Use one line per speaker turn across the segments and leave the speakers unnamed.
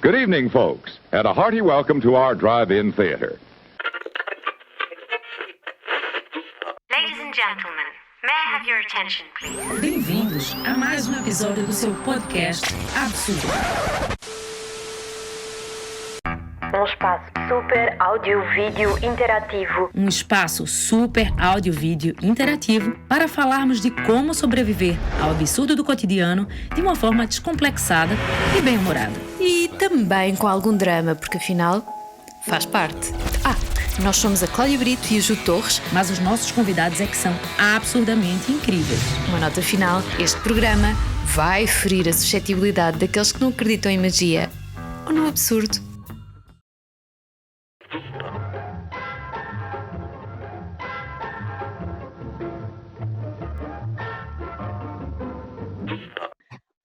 Good evening, folks, and a hearty welcome to our drive-in theater.
Ladies and gentlemen, may I have your attention, please?
Bem-vindos a mais um episódio do seu podcast Absurdo.
Um espaço super áudio-vídeo interativo.
Um espaço super áudio-vídeo interativo para falarmos de como sobreviver ao absurdo do cotidiano de uma forma descomplexada e bem-humorada.
E também com algum drama, porque afinal faz parte. Nós somos a Cláudia Brito e a Ju Torres.
Mas os nossos convidados é que são absurdamente incríveis.
Uma nota final, este programa vai ferir a suscetibilidade daqueles que não acreditam em magia ou no absurdo.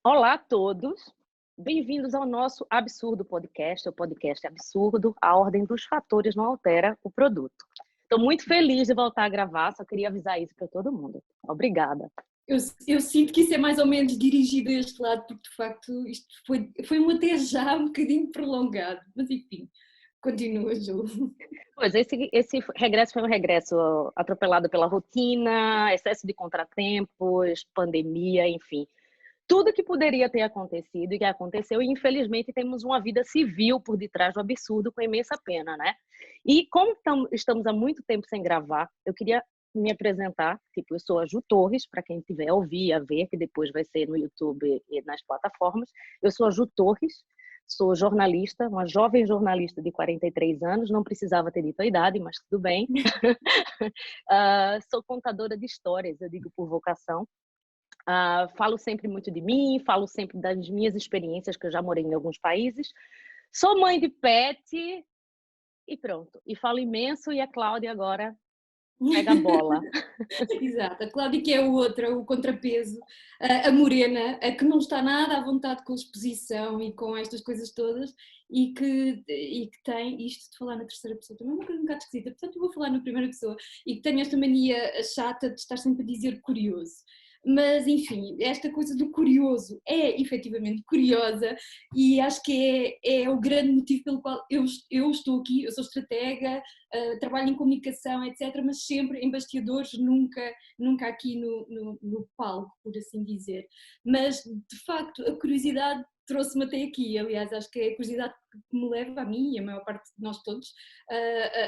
Olá a todos, bem-vindos ao nosso Absurdo Podcast, o podcast absurdo, a ordem dos fatores não altera o produto. Estou muito feliz de voltar a gravar, só queria avisar isso para todo mundo. Obrigada.
Eu sinto que isso é mais ou menos dirigido a este lado, porque de facto isto foi um até já um bocadinho prolongado, mas enfim, continua, Ju.
Pois, esse regresso foi um regresso atropelado pela rotina, excesso de contratempos, pandemia, enfim. Tudo que poderia ter acontecido e que aconteceu, e infelizmente temos uma vida civil por detrás do absurdo com imensa pena, né? E como estamos há muito tempo sem gravar, eu queria me apresentar, eu sou a Ju Torres, para quem tiver a ouvir, a ver, que depois vai ser no YouTube e nas plataformas. Eu sou a Ju Torres, sou jornalista, uma jovem jornalista de 43 anos, não precisava ter dito a idade, mas tudo bem. Sou contadora de histórias, eu digo por vocação. Falo sempre muito de mim, falo sempre das minhas experiências, que eu já morei em alguns países. Sou mãe de pet e pronto. E falo imenso e a Cláudia agora pega a bola.
Exato, a Cláudia que é o contrapeso, a morena, a que não está nada à vontade com a exposição e com estas coisas todas e que tem isto de falar na terceira pessoa também é uma coisa um bocado esquisita, portanto eu vou falar na primeira pessoa e que tem esta mania chata de estar sempre a dizer curioso. Mas, enfim, esta coisa do curioso é efetivamente curiosa e acho que é o grande motivo pelo qual eu estou aqui. Eu sou estratega, trabalho em comunicação, etc., mas sempre em bastidores, nunca aqui no palco, por assim dizer. Mas, de facto, a curiosidade trouxe-me até aqui. Aliás, acho que é a curiosidade que me leva a mim e a maior parte de nós todos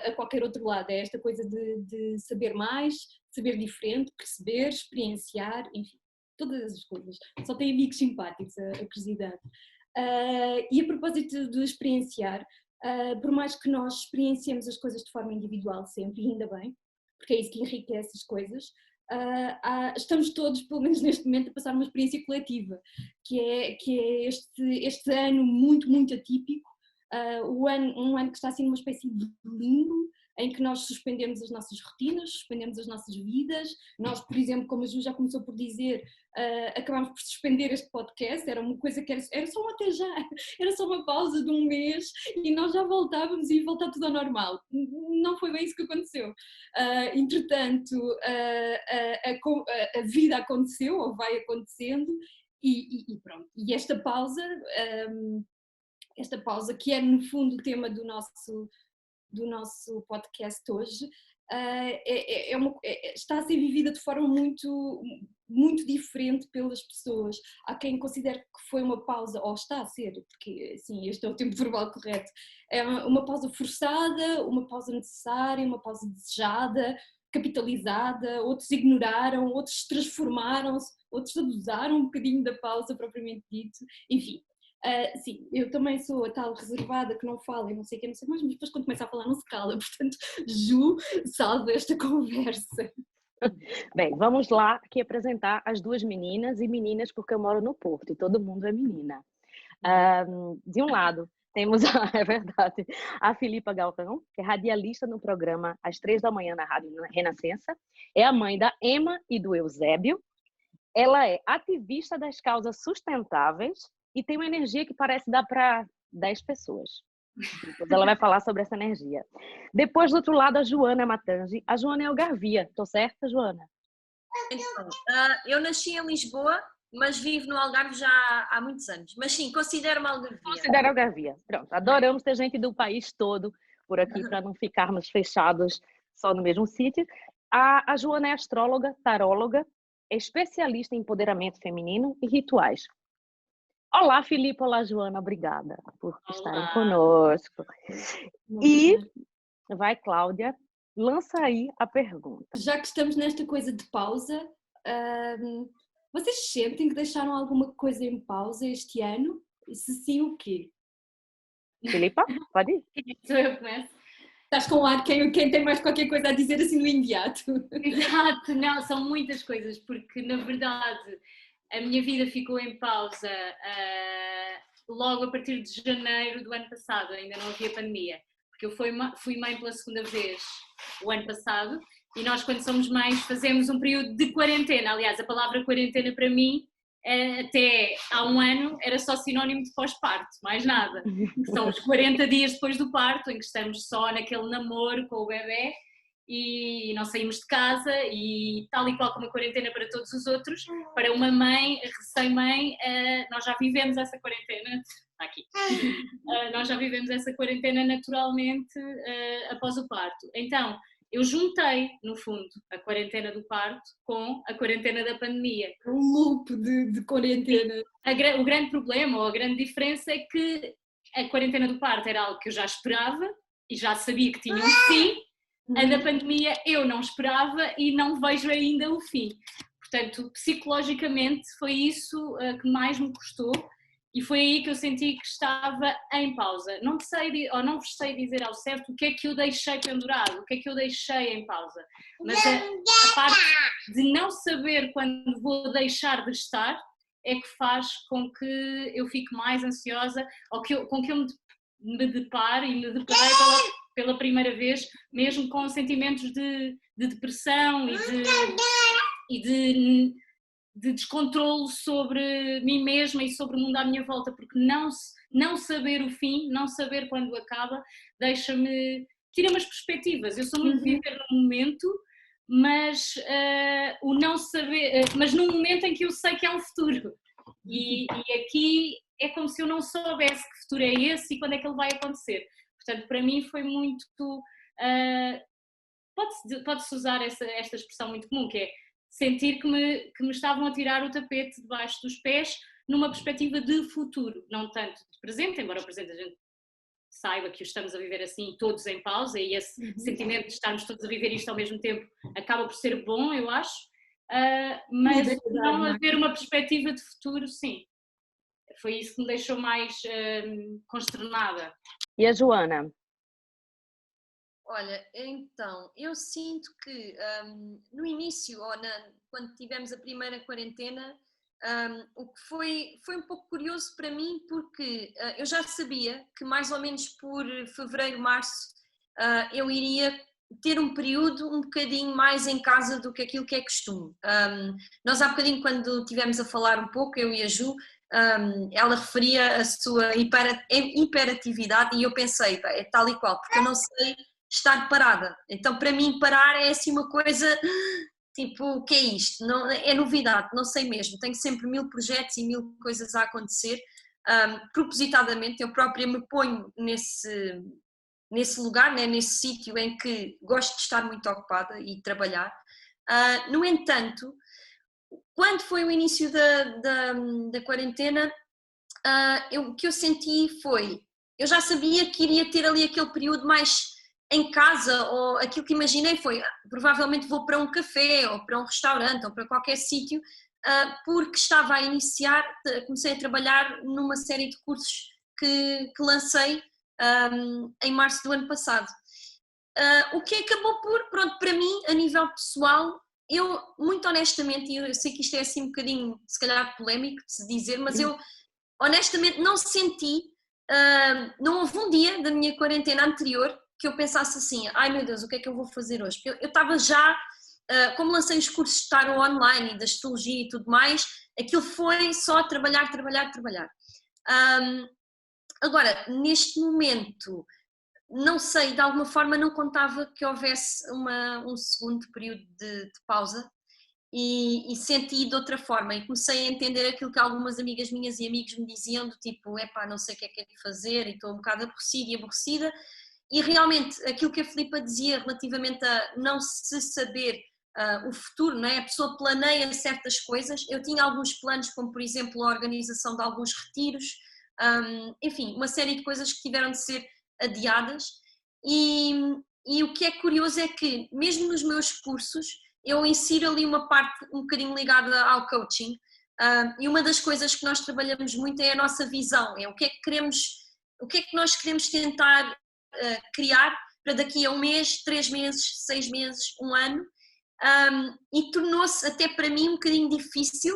a qualquer outro lado. É esta coisa de saber mais, saber diferente, perceber, experienciar, enfim, todas essas coisas. Só tem amigos simpáticos, a curiosidade. E a propósito de experienciar, por mais que nós experienciemos as coisas de forma individual sempre, e ainda bem, porque é isso que enriquece as coisas, estamos todos, pelo menos neste momento, a passar uma experiência coletiva, que é este ano muito, muito atípico, um ano que está assim numa espécie de limbo, em que nós suspendemos as nossas rotinas, suspendemos as nossas vidas. Nós, por exemplo, como a Ju já começou por dizer, acabámos por suspender este podcast, era uma coisa que era só um até já, era só uma pausa de um mês e nós já voltávamos e ia voltar tudo ao normal. Não foi bem isso que aconteceu. Entretanto, a vida aconteceu, ou vai acontecendo, e pronto. E esta pausa que é no fundo o tema do nosso podcast hoje, está a ser vivida de forma muito, muito diferente pelas pessoas. Há quem considere que foi uma pausa, ou está a ser, porque assim, este é o tempo verbal correto, é uma pausa forçada, uma pausa necessária, uma pausa desejada, capitalizada, outros ignoraram, outros transformaram-se, outros abusaram um bocadinho da pausa propriamente dito, enfim. Sim, eu também sou a tal reservada que não fala e não sei o que, não sei mais, mas depois quando começa a falar não se cala, portanto, Ju, salve esta conversa.
Bem, vamos lá aqui apresentar as duas meninas, e meninas porque eu moro no Porto e todo mundo é menina. De um lado, temos, é verdade, a Filipa Galvão, que é radialista no programa às 3 da manhã na Rádio Renascença, é a mãe da Emma e do Eusébio, ela é ativista das causas sustentáveis e tem uma energia que parece dar para 10 pessoas. Depois ela vai falar sobre essa energia. Depois, do outro lado, a Joana Matangi. A Joana é Algarvia. Estou certa, Joana?
Então, eu nasci em Lisboa, mas vivo no Algarve já há muitos anos. Mas sim, considero-me algarvia.
Considero algarvia. Pronto, adoramos ter gente do país todo por aqui para não ficarmos fechados só no mesmo sítio. A Joana é astróloga, taróloga, é especialista em empoderamento feminino e rituais. Olá, Filipe. Olá, Joana. Obrigada por estarem conosco. E vai, Cláudia, lança aí a pergunta.
Já que estamos nesta coisa de pausa, vocês sentem que deixaram alguma coisa em pausa este ano? E se sim, o quê?
Filipa, pode ir.
Sou eu que começo. Estás com ar, quem tem mais qualquer coisa a dizer assim no imediato?
Exato, não, são muitas coisas, porque na verdade a minha vida ficou em pausa logo a partir de janeiro do ano passado, ainda não havia pandemia, porque eu fui mãe pela segunda vez o ano passado e nós, quando somos mães, fazemos um período de quarentena. Aliás, a palavra quarentena para mim, até há um ano, era só sinónimo de pós-parto, mais nada. São os 40 dias depois do parto, em que estamos só naquele namoro com o bebé e não saímos de casa, e tal e qual como a quarentena para todos os outros, para uma mãe, recém-mãe, nós já vivemos essa quarentena, está aqui, nós já vivemos essa quarentena naturalmente após o parto. Então, eu juntei, no fundo, a quarentena do parto com a quarentena da pandemia.
Um loop de quarentena.
O grande problema, ou a grande diferença, é que a quarentena do parto era algo que eu já esperava e já sabia que tinha um fim. A da pandemia eu não esperava e não vejo ainda o fim. Portanto, psicologicamente foi isso que mais me custou e foi aí que eu senti que estava em pausa. Não sei, ou não vos sei dizer ao certo o que é que eu deixei pendurado, o que é que eu deixei em pausa. Mas a parte de não saber quando vou deixar de estar é que faz com que eu fique mais ansiosa, ou com que eu me depare e me deparei pela primeira vez, mesmo com sentimentos de depressão e de descontrolo sobre mim mesma e sobre o mundo à minha volta, porque não saber o fim, não saber quando acaba, tira-me as perspectivas. Eu sou muito viver no momento, mas o não saber, mas num momento em que eu sei que há um futuro. E aqui é como se eu não soubesse que futuro é esse e quando é que ele vai acontecer. Portanto, para mim foi muito... pode-se usar esta expressão muito comum, que é sentir que me estavam a tirar o tapete debaixo dos pés numa perspectiva de futuro, não tanto de presente, embora o presente a gente saiba que o estamos a viver assim, todos em pausa, e esse sentimento de estarmos todos a viver isto ao mesmo tempo acaba por ser bom, eu acho, mas não haver uma perspectiva de futuro, sim. Foi isso que me deixou mais consternada.
E a Joana?
Olha, então, eu sinto que no início, quando tivemos a primeira quarentena, o que foi um pouco curioso para mim, porque eu já sabia que mais ou menos por fevereiro, março, eu iria ter um período um bocadinho mais em casa do que aquilo que é costume. Nós há bocadinho, quando estivemos a falar um pouco, eu e a Ju, ela referia a sua hiperatividade e eu pensei, é tal e qual, porque eu não sei estar parada. Então, para mim, parar é assim uma coisa, tipo, o que é isto? Não, é novidade, não sei mesmo. Tenho sempre 1000 projetos e 1000 coisas a acontecer. Propositadamente, eu própria me ponho nesse lugar, né, nesse sítio em que gosto de estar muito ocupada e trabalhar. No entanto, quando foi o início da quarentena, o que eu senti foi, eu já sabia que iria ter ali aquele período mais em casa, ou aquilo que imaginei foi, provavelmente vou para um café, ou para um restaurante, ou para qualquer sítio, porque estava a iniciar, comecei a trabalhar numa série de cursos que lancei em março do ano passado. O que acabou por, pronto, para mim, a nível pessoal, eu, muito honestamente, e eu sei que isto é assim um bocadinho, se calhar, polémico de se dizer, mas eu, honestamente, não senti, não houve um dia da minha quarentena anterior que eu pensasse assim, ai meu Deus, o que é que eu vou fazer hoje? Porque eu estava já, como lancei os cursos de tarot online e da astrologia e tudo mais, aquilo foi só trabalhar. Agora, neste momento, não sei, de alguma forma não contava que houvesse um segundo período de pausa e senti de outra forma e comecei a entender aquilo que algumas amigas minhas e amigos me diziam, do tipo, epá, não sei o que é de fazer e estou um bocado aborrecida e aborrecida, e realmente aquilo que a Filipa dizia relativamente a não se saber o futuro, não é? A pessoa planeia certas coisas, eu tinha alguns planos, como por exemplo a organização de alguns retiros, enfim, uma série de coisas que tiveram de ser adiadas, e o que é curioso é que mesmo nos meus cursos eu insiro ali uma parte um bocadinho ligada ao coaching, e uma das coisas que nós trabalhamos muito é a nossa visão, é o que é que nós queremos tentar criar para daqui a 1 mês, 3 meses, 6 meses, 1 ano, e tornou-se até para mim um bocadinho difícil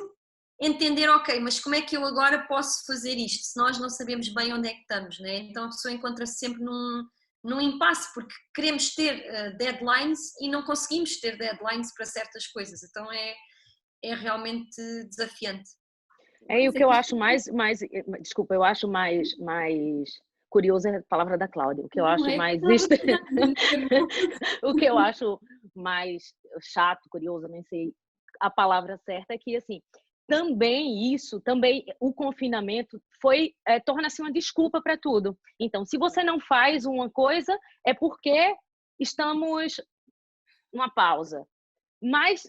entender, ok, mas como é que eu agora posso fazer isto, se nós não sabemos bem onde é que estamos, né? Então a pessoa encontra-se sempre num impasse, porque queremos ter deadlines e não conseguimos ter deadlines para certas coisas, então é realmente desafiante.
E o que eu acho desculpa, eu acho mais curioso é a palavra da Cláudia. O que eu acho mais o que eu acho mais chato, curioso, nem sei a palavra certa, é que assim, também o confinamento torna-se uma desculpa para tudo. Então, se você não faz uma coisa, é porque estamos numa pausa. Mas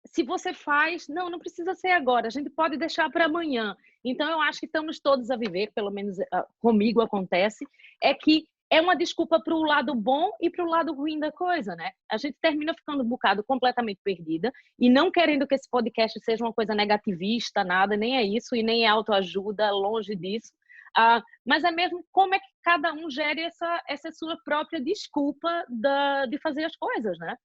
se você faz, não precisa ser agora, a gente pode deixar para amanhã. Então, eu acho que estamos todos a viver, pelo menos comigo acontece, é que é uma desculpa para o lado bom e para o lado ruim da coisa, né? A gente termina ficando um bocado completamente perdida e não querendo que esse podcast seja uma coisa negativista, nada, nem é isso, e nem é autoajuda, longe disso. Mas é mesmo como é que cada um gere essa sua própria desculpa de fazer as coisas, né?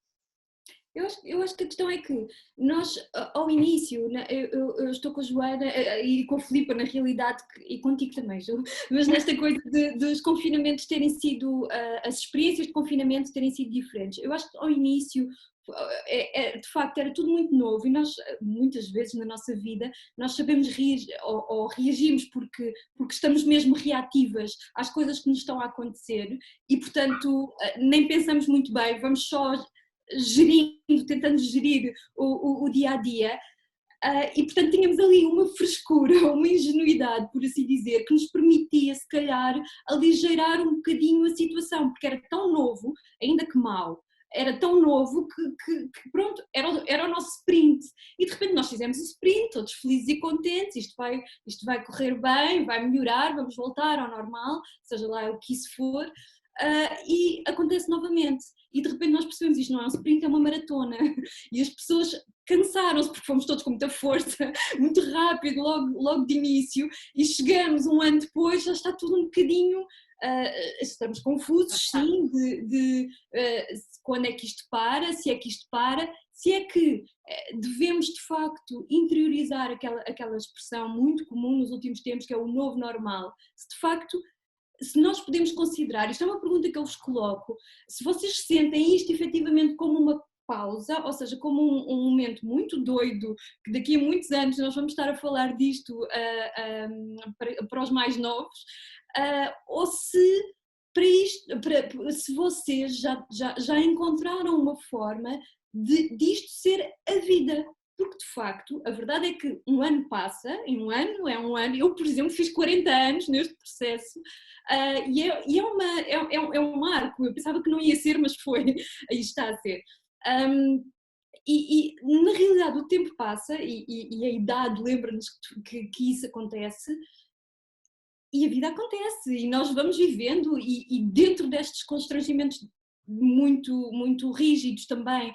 Eu acho que a questão é que nós, ao início, eu estou com a Joana e com a Filipa, na realidade, e contigo também, Ju, mas nesta coisa dos confinamentos terem sido, as experiências de confinamento terem sido diferentes. Eu acho que ao início, de facto, era tudo muito novo e nós, muitas vezes na nossa vida, nós sabemos ou reagimos porque estamos mesmo reativas às coisas que nos estão a acontecer e, portanto, nem pensamos muito bem, vamos só tentando gerir o dia-a-dia, e portanto tínhamos ali uma frescura, uma ingenuidade, por assim dizer, que nos permitia se calhar aligeirar um bocadinho a situação, porque era tão novo, ainda que mau, era tão novo que pronto, era o nosso sprint, e de repente nós fizemos o sprint, todos felizes e contentes, isto vai correr bem, vai melhorar, vamos voltar ao normal, seja lá o que isso for, e acontece novamente. E de repente nós percebemos isto não é um sprint, é uma maratona. E as pessoas cansaram-se porque fomos todos com muita força, muito rápido, logo de início, e chegamos 1 ano depois, já está tudo um bocadinho, estamos confusos, sim, de quando é que isto para, se é que isto para, se é que devemos de facto interiorizar aquela expressão muito comum nos últimos tempos, que é o novo normal, se nós podemos considerar, isto é uma pergunta que eu vos coloco, se vocês sentem isto efetivamente como uma pausa, ou seja, como um momento muito doido, que daqui a muitos anos nós vamos estar a falar disto para os mais novos, ou se se vocês já encontraram uma forma disto ser a vida. Porque, de facto, a verdade é que 1 ano passa, em 1 ano é 1 ano, eu, por exemplo, fiz 40 anos neste processo, e é um marco, eu pensava que não ia ser, mas foi, aí está a ser. E na realidade o tempo passa, e a idade lembra-nos que isso acontece, e a vida acontece, e nós vamos vivendo, e dentro destes constrangimentos muito, muito rígidos também,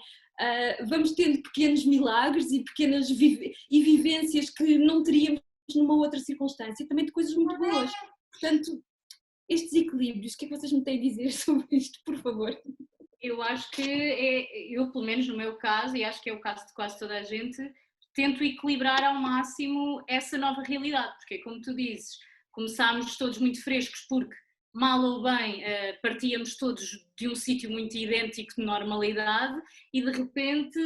vamos tendo pequenos milagres e pequenas vivências que não teríamos numa outra circunstância, também de coisas muito boas. Portanto, estes equilíbrios, o que é que vocês me têm a dizer sobre isto, por favor?
Eu acho que eu, pelo menos no meu caso, e acho que é o caso de quase toda a gente, tento equilibrar ao máximo essa nova realidade, porque como tu dizes, começámos todos muito frescos porque, mal ou bem, partíamos todos de um sítio muito idêntico de normalidade e de repente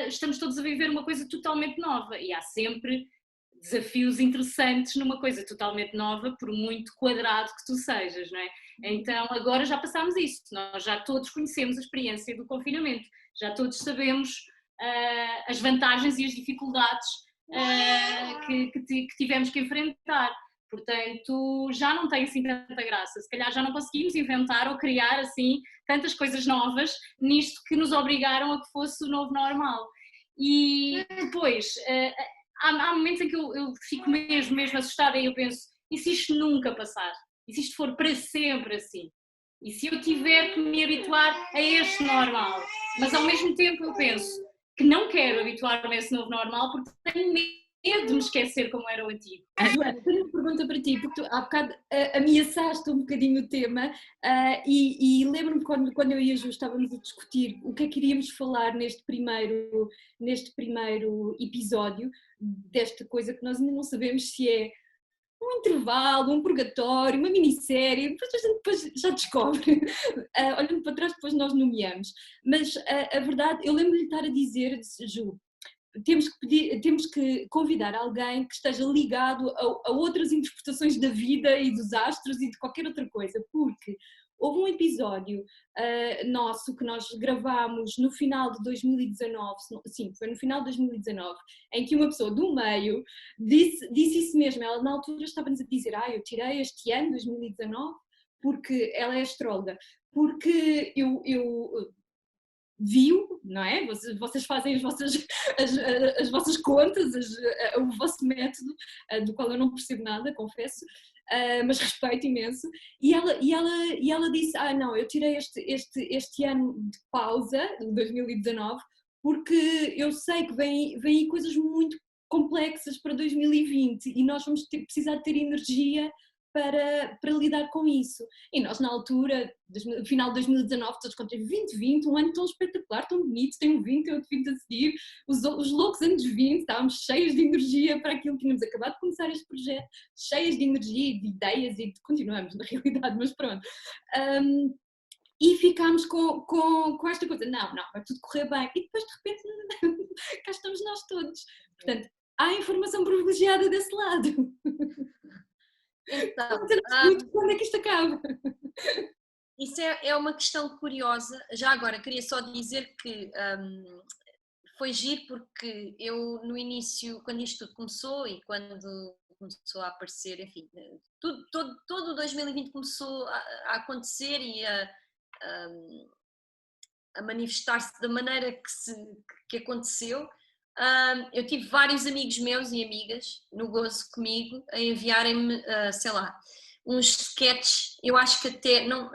estamos todos a viver uma coisa totalmente nova e há sempre desafios interessantes numa coisa totalmente nova, por muito quadrado que tu sejas, não é? Então agora já passámos isso, nós já todos conhecemos a experiência do confinamento, já todos sabemos as vantagens e as dificuldades que tivemos que enfrentar. Portanto, já não tem assim tanta graça. Se calhar já não conseguimos inventar ou criar assim tantas coisas novas nisto que nos obrigaram a que fosse o novo normal. E depois, há momentos em que eu fico mesmo assustada e eu penso, e se isto nunca passar? E se isto for para sempre assim? E se eu tiver que me habituar a este normal? Mas ao mesmo tempo eu penso que não quero habituar-me a esse novo normal porque tenho medo de me esquecer como era o antigo.
Joana, tenho uma pergunta para ti, porque tu há bocado ameaçaste um bocadinho o tema e lembro-me quando eu e a Ju estávamos a discutir o que é que iríamos falar neste primeiro episódio desta coisa que nós ainda não sabemos se é um intervalo, um purgatório, uma minissérie, depois a gente depois já descobre. Olhando para trás depois nós nomeamos. Mas a verdade, eu lembro-lhe estar a dizer, Ju, temos que convidar alguém que esteja ligado a outras interpretações da vida e dos astros e de qualquer outra coisa, porque houve um episódio nosso que nós gravámos no final de 2019, sim, foi no final de 2019, em que uma pessoa do meio disse isso mesmo. Ela na altura estava-nos a dizer, eu tirei este ano, 2019, porque ela é astróloga, porque eu viu, não é? Vocês fazem as vossas contas, o vosso método, do qual eu não percebo nada, confesso, mas respeito imenso. E ela disse, não, eu tirei este ano de pausa, 2019, porque eu sei que vem aí coisas muito complexas para 2020 e nós vamos precisar de ter energia para lidar com isso. E nós na altura, final de 2019, todos contamos 2020, um ano tão espetacular, tão bonito, tem um 20, outro 20 a seguir, os loucos anos 20, estávamos cheios de energia para aquilo que tínhamos acabado de começar este projeto, cheios de energia e de ideias e continuamos na realidade, mas pronto. E ficámos com esta coisa, não, vai tudo correr bem, e depois de repente cá estamos nós todos. Portanto, há informação privilegiada desse lado.
Então,
quando é que isto acaba?
Isso é uma questão curiosa. Já agora, queria só dizer que foi giro porque eu no início, quando isto tudo começou e quando começou a aparecer, enfim, todo 2020 começou a acontecer e a manifestar-se da maneira que aconteceu. Eu tive vários amigos meus e amigas no gozo comigo a enviarem-me, sei lá, uns sketches, eu acho que até, não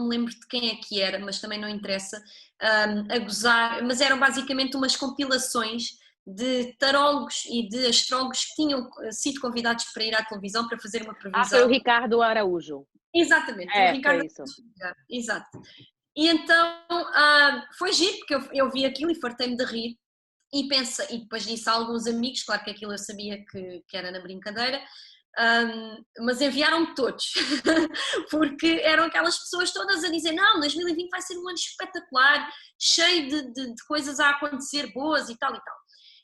me lembro de quem é que era, mas também não interessa, a gozar, mas eram basicamente umas compilações de tarólogos e de astrólogos que tinham sido convidados para ir à televisão para fazer uma previsão.
Foi o Ricardo Araújo.
Exatamente, o Ricardo
foi isso.
Araújo, exato. E então foi giro, porque eu vi aquilo e fartei-me de rir. E depois disse a alguns amigos, claro que aquilo eu sabia que era na brincadeira, mas enviaram-me todos, porque eram aquelas pessoas todas a dizer, não, 2020 vai ser um ano espetacular, cheio de coisas a acontecer boas e tal e tal.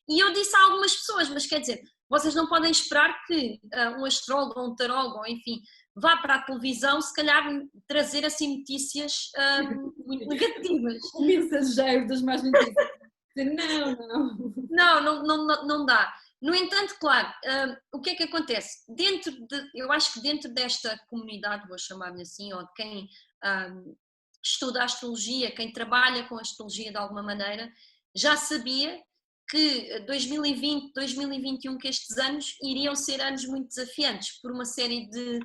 E eu disse a algumas pessoas, mas quer dizer, vocês não podem esperar que um astrólogo ou um tarólogo, ou enfim, vá para a televisão, se calhar trazer assim notícias muito negativas.
O mensageiro das más notícias.
Não dá. No entanto, claro, o que é que acontece? Eu acho que dentro desta comunidade, vou chamar-lhe assim, ou de quem estuda a astrologia, quem trabalha com a astrologia de alguma maneira, já sabia que 2020, 2021, que estes anos iriam ser anos muito desafiantes por uma série de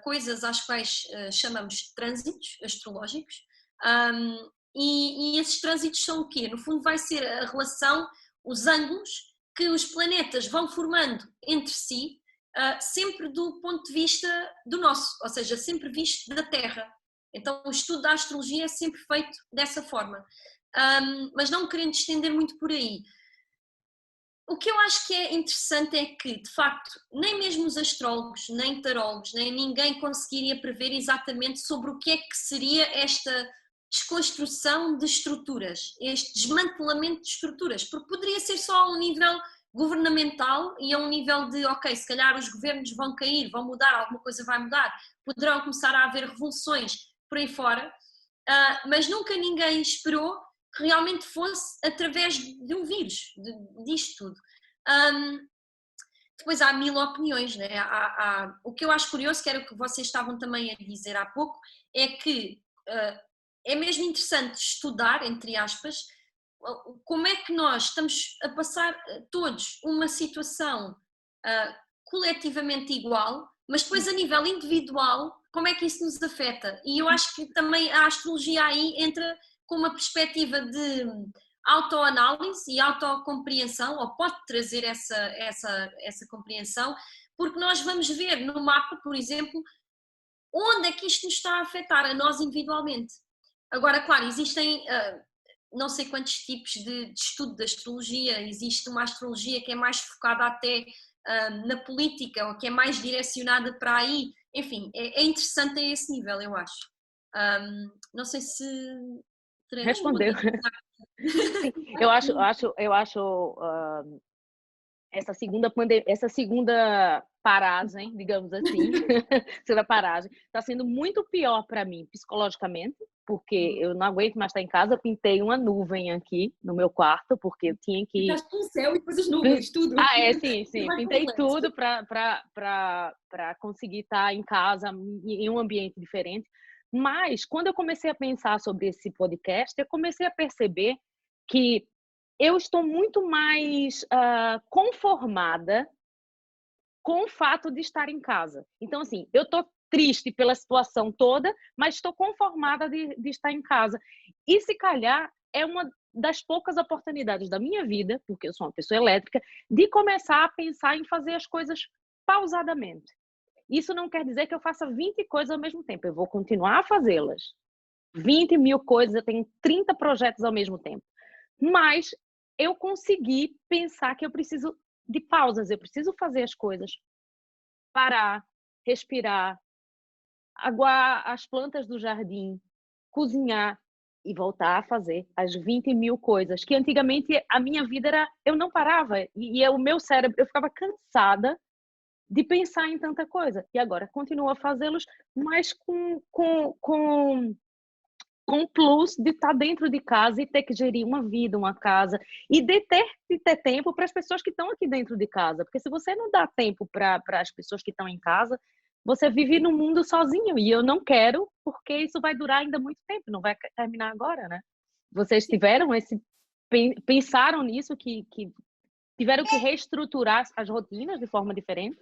coisas às quais chamamos trânsitos astrológicos. E esses trânsitos são o quê? No fundo vai ser a relação, os ângulos que os planetas vão formando entre si, sempre do ponto de vista do nosso, ou seja, sempre visto da Terra. Então o estudo da astrologia é sempre feito dessa forma. Mas não querendo estender muito por aí. O que eu acho que é interessante é que, de facto, nem mesmo os astrólogos, nem tarólogos, nem ninguém conseguiria prever exatamente sobre o que é que seria esta desconstrução de estruturas, este desmantelamento de estruturas, porque poderia ser só a um nível governamental e a um nível de, ok, se calhar os governos vão cair, vão mudar, alguma coisa vai mudar, poderão começar a haver revoluções por aí fora, mas nunca ninguém esperou que realmente fosse através de um vírus, disto tudo. Depois há mil opiniões, né? O que eu acho curioso, que era o que vocês estavam também a dizer há pouco, é que é mesmo interessante estudar, entre aspas, como é que nós estamos a passar todos uma situação coletivamente igual, mas depois a nível individual, como é que isso nos afeta? E eu acho que também a astrologia aí entra com uma perspectiva de autoanálise e autocompreensão, ou pode trazer essa compreensão, porque nós vamos ver no mapa, por exemplo, onde é que isto nos está a afetar a nós individualmente. Agora, claro, existem não sei quantos tipos de estudo da astrologia, existe uma astrologia que é mais focada até na política, ou que é mais direcionada para aí, enfim, é interessante a esse nível, eu acho. Não sei se...
Respondeu. Sim, eu acho essa segunda paragem, digamos assim, segunda paragem, está sendo muito pior para mim psicologicamente, porque eu não aguento mais estar em casa. Pintei uma nuvem aqui no meu quarto, porque eu tinha que...
Pintaste o céu e depois as nuvens, tudo.
Sim. Pintei tudo para conseguir estar em casa, em um ambiente diferente. Mas, quando eu comecei a pensar sobre esse podcast, eu comecei a perceber que eu estou muito mais conformada com o fato de estar em casa. Então, assim, eu estou triste pela situação toda, mas estou conformada de estar em casa. E, se calhar, é uma das poucas oportunidades da minha vida, porque eu sou uma pessoa elétrica, de começar a pensar em fazer as coisas pausadamente. Isso não quer dizer que eu faça 20 coisas ao mesmo tempo. Eu vou continuar a fazê-las. 20 mil coisas, eu tenho 30 projetos ao mesmo tempo. Mas eu consegui pensar que eu preciso de pausas, eu preciso fazer as coisas, parar, respirar, aguar as plantas do jardim, cozinhar e voltar a fazer as 20 mil coisas, que antigamente a minha vida era... Eu não parava, e o meu cérebro, eu ficava cansada de pensar em tanta coisa. E agora continuo a fazê-los, mas com plus de estar dentro de casa e ter que gerir uma vida, uma casa, e de ter tempo para as pessoas que estão aqui dentro de casa. Porque se você não dá tempo para as pessoas que estão em casa, você vive no mundo sozinho. E eu não quero, porque isso vai durar ainda muito tempo, não vai terminar agora, né? Vocês pensaram nisso, que tiveram que reestruturar as rotinas de forma diferente?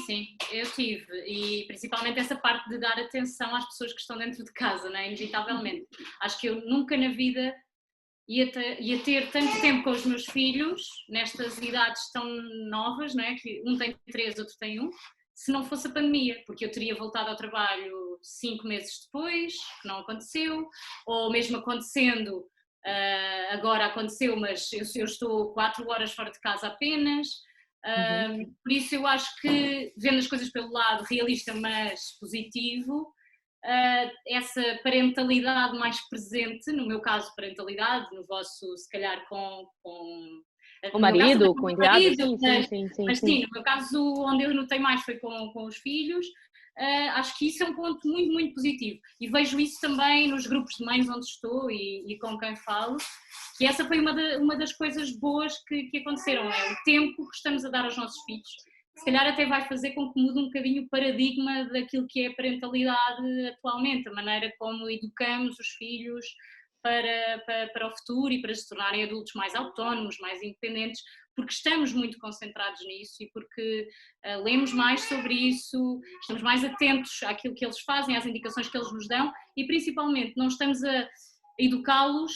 Sim, eu tive, e principalmente essa parte de dar atenção às pessoas que estão dentro de casa, não é? Inevitavelmente. Acho que eu nunca na vida ia ter tanto tempo com os meus filhos, nestas idades tão novas, não é? Que um tem 3, outro tem 1, se não fosse a pandemia, porque eu teria voltado ao trabalho 5 meses depois, que não aconteceu, ou mesmo acontecendo, agora aconteceu, mas eu estou 4 horas fora de casa apenas. Por isso eu acho que, vendo as coisas pelo lado realista mas positivo, essa parentalidade mais presente, no meu caso parentalidade, no vosso se calhar com
o marido, com o enteado,
mas sim, no meu caso onde eu notei mais foi com os filhos. Acho que isso é um ponto muito, muito positivo, e vejo isso também nos grupos de mães onde estou e com quem falo, que essa foi uma das coisas boas que aconteceram, é o tempo que estamos a dar aos nossos filhos. Se calhar até vai fazer com que mude um bocadinho o paradigma daquilo que é a parentalidade atualmente, a maneira como educamos os filhos para o futuro e para se tornarem adultos mais autónomos, mais independentes, porque estamos muito concentrados nisso e porque lemos mais sobre isso, estamos mais atentos àquilo que eles fazem, às indicações que eles nos dão, e principalmente não estamos a educá-los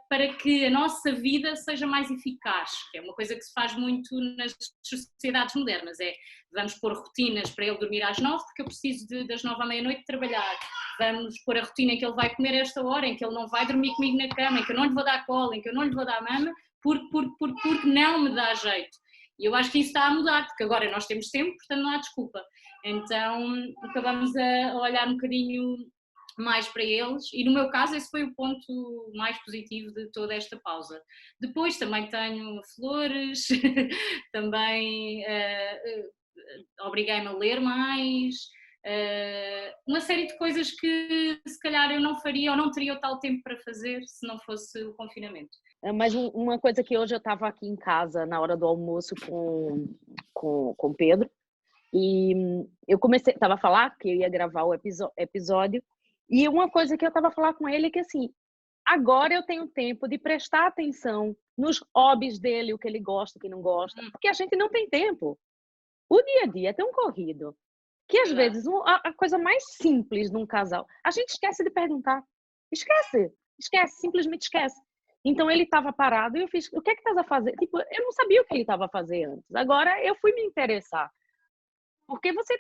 para que a nossa vida seja mais eficaz, que é uma coisa que se faz muito nas sociedades modernas, vamos pôr rotinas para ele dormir às 9, porque eu preciso das 9 à meia-noite trabalhar, vamos pôr a rotina em que ele vai comer a esta hora, em que ele não vai dormir comigo na cama, em que eu não lhe vou dar cola, em que eu não lhe vou dar mama, porque não me dá jeito. E eu acho que isso está a mudar, porque agora nós temos tempo, portanto não há desculpa. Então acabamos a olhar um bocadinho mais para eles, e no meu caso esse foi o ponto mais positivo de toda esta pausa. Depois também tenho flores, também obriguei-me a ler mais, uma série de coisas que se calhar eu não faria ou não teria o tal tempo para fazer se não fosse o confinamento.
Mas uma coisa que hoje eu estava aqui em casa na hora do almoço com o Pedro, e eu estava a falar que eu ia gravar o episódio, e uma coisa que eu estava a falar com ele é que assim, agora eu tenho tempo de prestar atenção nos hobbies dele, o que ele gosta, o que não gosta, porque a gente não tem tempo. O dia a dia é tão corrido que às vezes a coisa mais simples de um casal, a gente esquece de perguntar. Esquece, simplesmente esquece. Então ele estava parado e eu fiz, o que é que estás a fazer? Tipo, eu não sabia o que ele estava a fazer antes. Agora eu fui me interessar. Porque você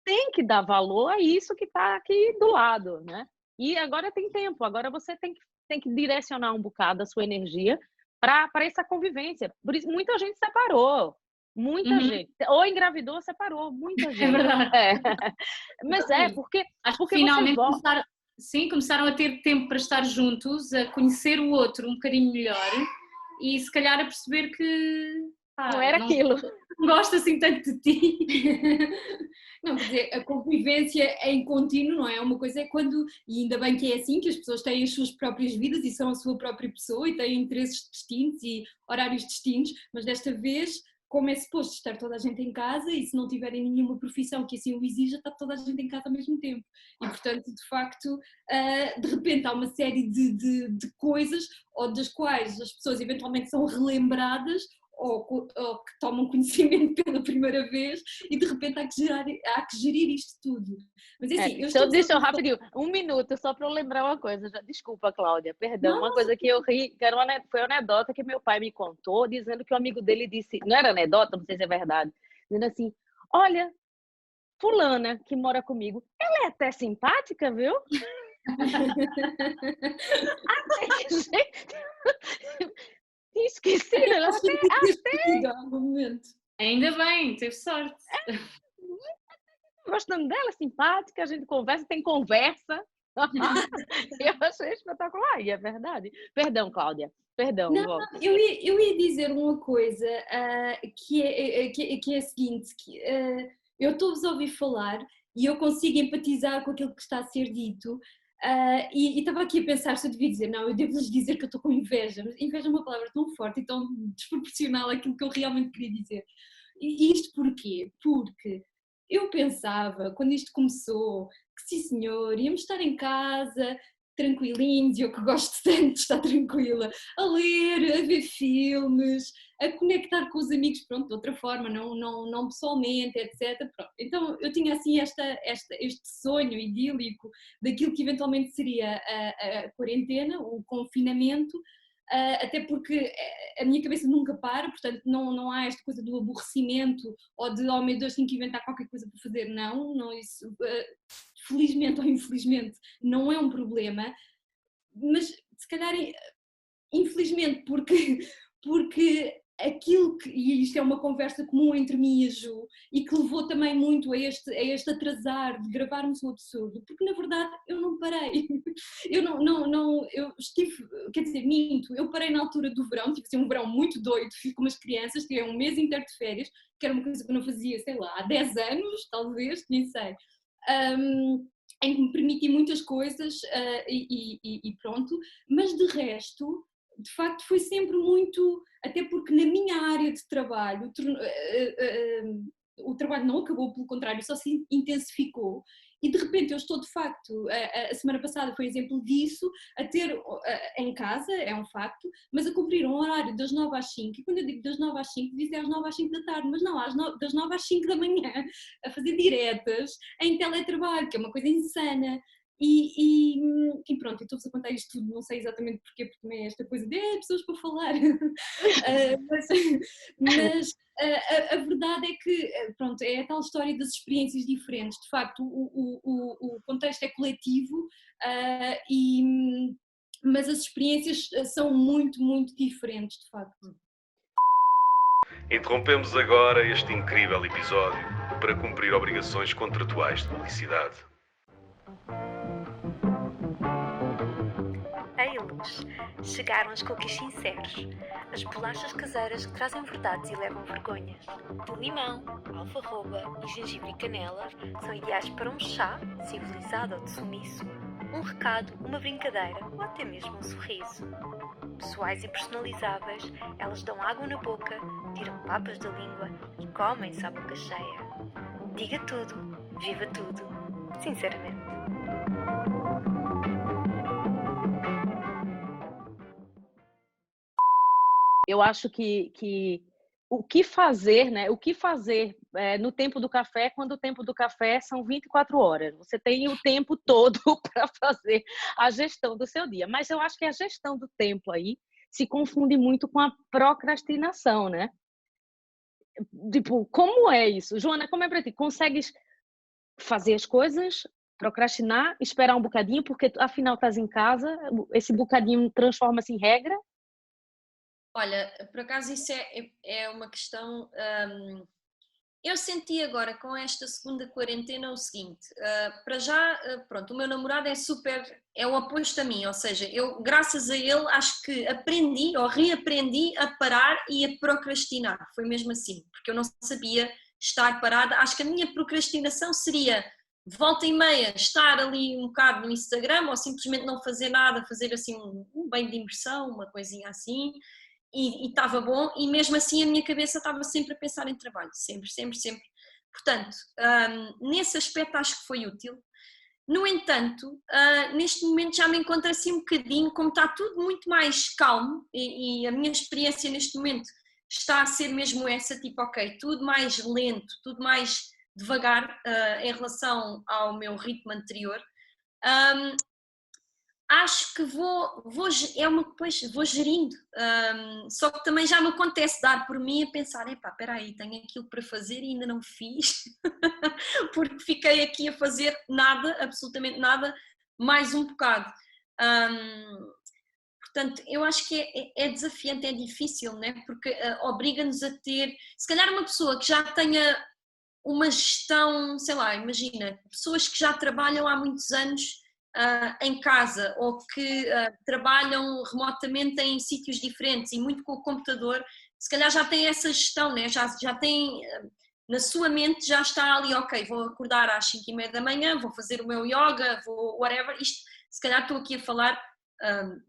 tem que dar valor a isso que está aqui do lado, né? E agora tem tempo, agora você tem que direcionar um bocado a sua energia para essa convivência. Por isso, muita gente separou. Muita gente. Ou engravidou, separou. Muita gente.
É verdade.
Mas porque...
Acho
porque
que finalmente começaram a ter tempo para estar juntos, a conhecer o outro um bocadinho melhor e se calhar a perceber que...
não era aquilo.
Não gosto assim tanto de ti.
Não, quer dizer, a convivência em contínuo, não é? Uma coisa é quando, e ainda bem que é assim, que as pessoas têm as suas próprias vidas e são a sua própria pessoa e têm interesses distintos e horários distintos, mas desta vez, como é suposto estar toda a gente em casa e se não tiverem nenhuma profissão que assim o exija, está toda a gente em casa ao mesmo tempo. E, portanto, de facto, de repente há uma série de coisas ou das quais as pessoas eventualmente são relembradas ou que tomam conhecimento pela primeira vez e de repente há que gerir isto tudo. Mas assim,
deixa eu rapidinho, um minuto só para eu lembrar uma coisa. Desculpa, Cláudia, perdão. Uma coisa que eu ri, que foi uma anedota que meu pai me contou, dizendo que um amigo dele disse, não era anedota, não sei se é verdade, dizendo assim, olha, fulana que mora comigo, ela é até simpática, viu? Esqueci, ela até...
Ainda bem, teve sorte.
Gostando dela, simpática, a gente conversa, tem conversa. Eu achei espetacular, e é verdade. Perdão, Cláudia, perdão.
Não, eu ia dizer uma coisa que é a seguinte, que eu estou-vos a ouvir falar e eu consigo empatizar com aquilo que está a ser dito. E estava aqui a pensar se eu devia dizer, não, eu devo-lhes dizer que eu estou com inveja, mas inveja é uma palavra tão forte e tão desproporcional àquilo que eu realmente queria dizer. E isto porquê? Porque eu pensava, quando isto começou, que sim senhor, íamos estar em casa, tranquilinhos, e eu que gosto tanto de estar tranquila, a ler, a ver filmes, a conectar com os amigos, pronto, de outra forma, não pessoalmente, etc. Pronto. Então eu tinha assim este sonho idílico daquilo que eventualmente seria a quarentena, o confinamento, até porque a minha cabeça nunca para, portanto não há esta coisa do aborrecimento ou de, oh meu Deus, tenho que inventar qualquer coisa para fazer, não isso, felizmente ou infelizmente não é um problema, mas se calhar infelizmente porque aquilo que, e isto é uma conversa comum entre mim e a Ju, e que levou também muito a este atrasar de gravarmos o absurdo, porque na verdade eu não parei, eu estive, quer dizer, minto, eu parei na altura do verão, tive um verão muito doido, fui com umas crianças, tive um mês inteiro de férias, que era uma coisa que eu não fazia, sei lá, há 10 anos, talvez, nem sei, em que me permiti muitas coisas e pronto, mas de resto, de facto foi sempre muito, até porque na minha área de trabalho o trabalho não acabou, pelo contrário, só se intensificou e de repente eu estou de facto, a semana passada foi exemplo disso, a ter em casa, é um facto, mas a cumprir um horário das 9 às 5, e quando eu digo das 9 às 5, dizem às 9 às 5 da tarde, mas não, das 9 às 5 da manhã, a fazer diretas em teletrabalho, que é uma coisa insana. E pronto, estou-vos a contar isto tudo, não sei exatamente porquê, porque também é esta coisa de pessoas para falar, mas a verdade é que, pronto, é a tal história das experiências diferentes, de facto o contexto é coletivo, mas as experiências são muito, muito diferentes, de facto.
Interrompemos agora este incrível episódio para cumprir obrigações contratuais de publicidade.
Ei, Luz, chegaram os cookies sinceros.
as bolachas caseiras que trazem verdades e levam vergonhas. De limão, alfarroba e gengibre e canela são ideais para um chá, civilizado ou de sumiço, um recado, uma brincadeira ou até mesmo um sorriso. Pessoais e personalizáveis, elas dão água na boca, tiram papas da língua e comem-se à boca cheia. Diga tudo, viva tudo, sinceramente.
Eu acho que o que fazer, né? O que fazer no tempo do café, quando o tempo do café são 24 horas. Você tem o tempo todo para fazer a gestão do seu dia. Mas eu acho que a gestão do tempo aí se confunde muito com a procrastinação, né? Tipo, como é isso? Joana, como é para ti? Consegues fazer as coisas, procrastinar, esperar um bocadinho, porque afinal estás em casa, esse bocadinho transforma-se em regra?
Olha, por acaso isso é uma questão. Eu senti agora com esta segunda quarentena o seguinte: para já, pronto, o meu namorado é o oposto a mim, ou seja, eu, graças a ele, acho que aprendi ou reaprendi a parar e a procrastinar. Foi mesmo assim, porque eu não sabia estar parada. Acho que a minha procrastinação seria volta e meia estar ali um bocado no Instagram ou simplesmente não fazer nada, fazer assim um banho de imersão, uma coisinha assim. E estava bom, e mesmo assim a minha cabeça estava sempre a pensar em trabalho, sempre. Portanto, nesse aspecto acho que foi útil. No entanto, neste momento já me encontro assim um bocadinho, como está tudo muito mais calmo, e a minha experiência neste momento está a ser mesmo essa, tipo, ok, tudo mais lento, tudo mais devagar em relação ao meu ritmo anterior. Acho que vou gerindo, só que também já me acontece dar por mim a pensar, espera aí, tenho aquilo para fazer e ainda não fiz, porque fiquei aqui a fazer nada, absolutamente nada, mais um bocado. Portanto, eu acho que é desafiante, é difícil, né? Porque obriga-nos a ter, se calhar uma pessoa que já tenha uma gestão, sei lá, imagina, pessoas que já trabalham há muitos anos em casa ou que trabalham remotamente em sítios diferentes e muito com o computador, se calhar já tem essa gestão, né? Já tem, na sua mente já está ali, ok, vou acordar às 5:30 da manhã, vou fazer o meu yoga, vou whatever. Isto, se calhar estou aqui a falar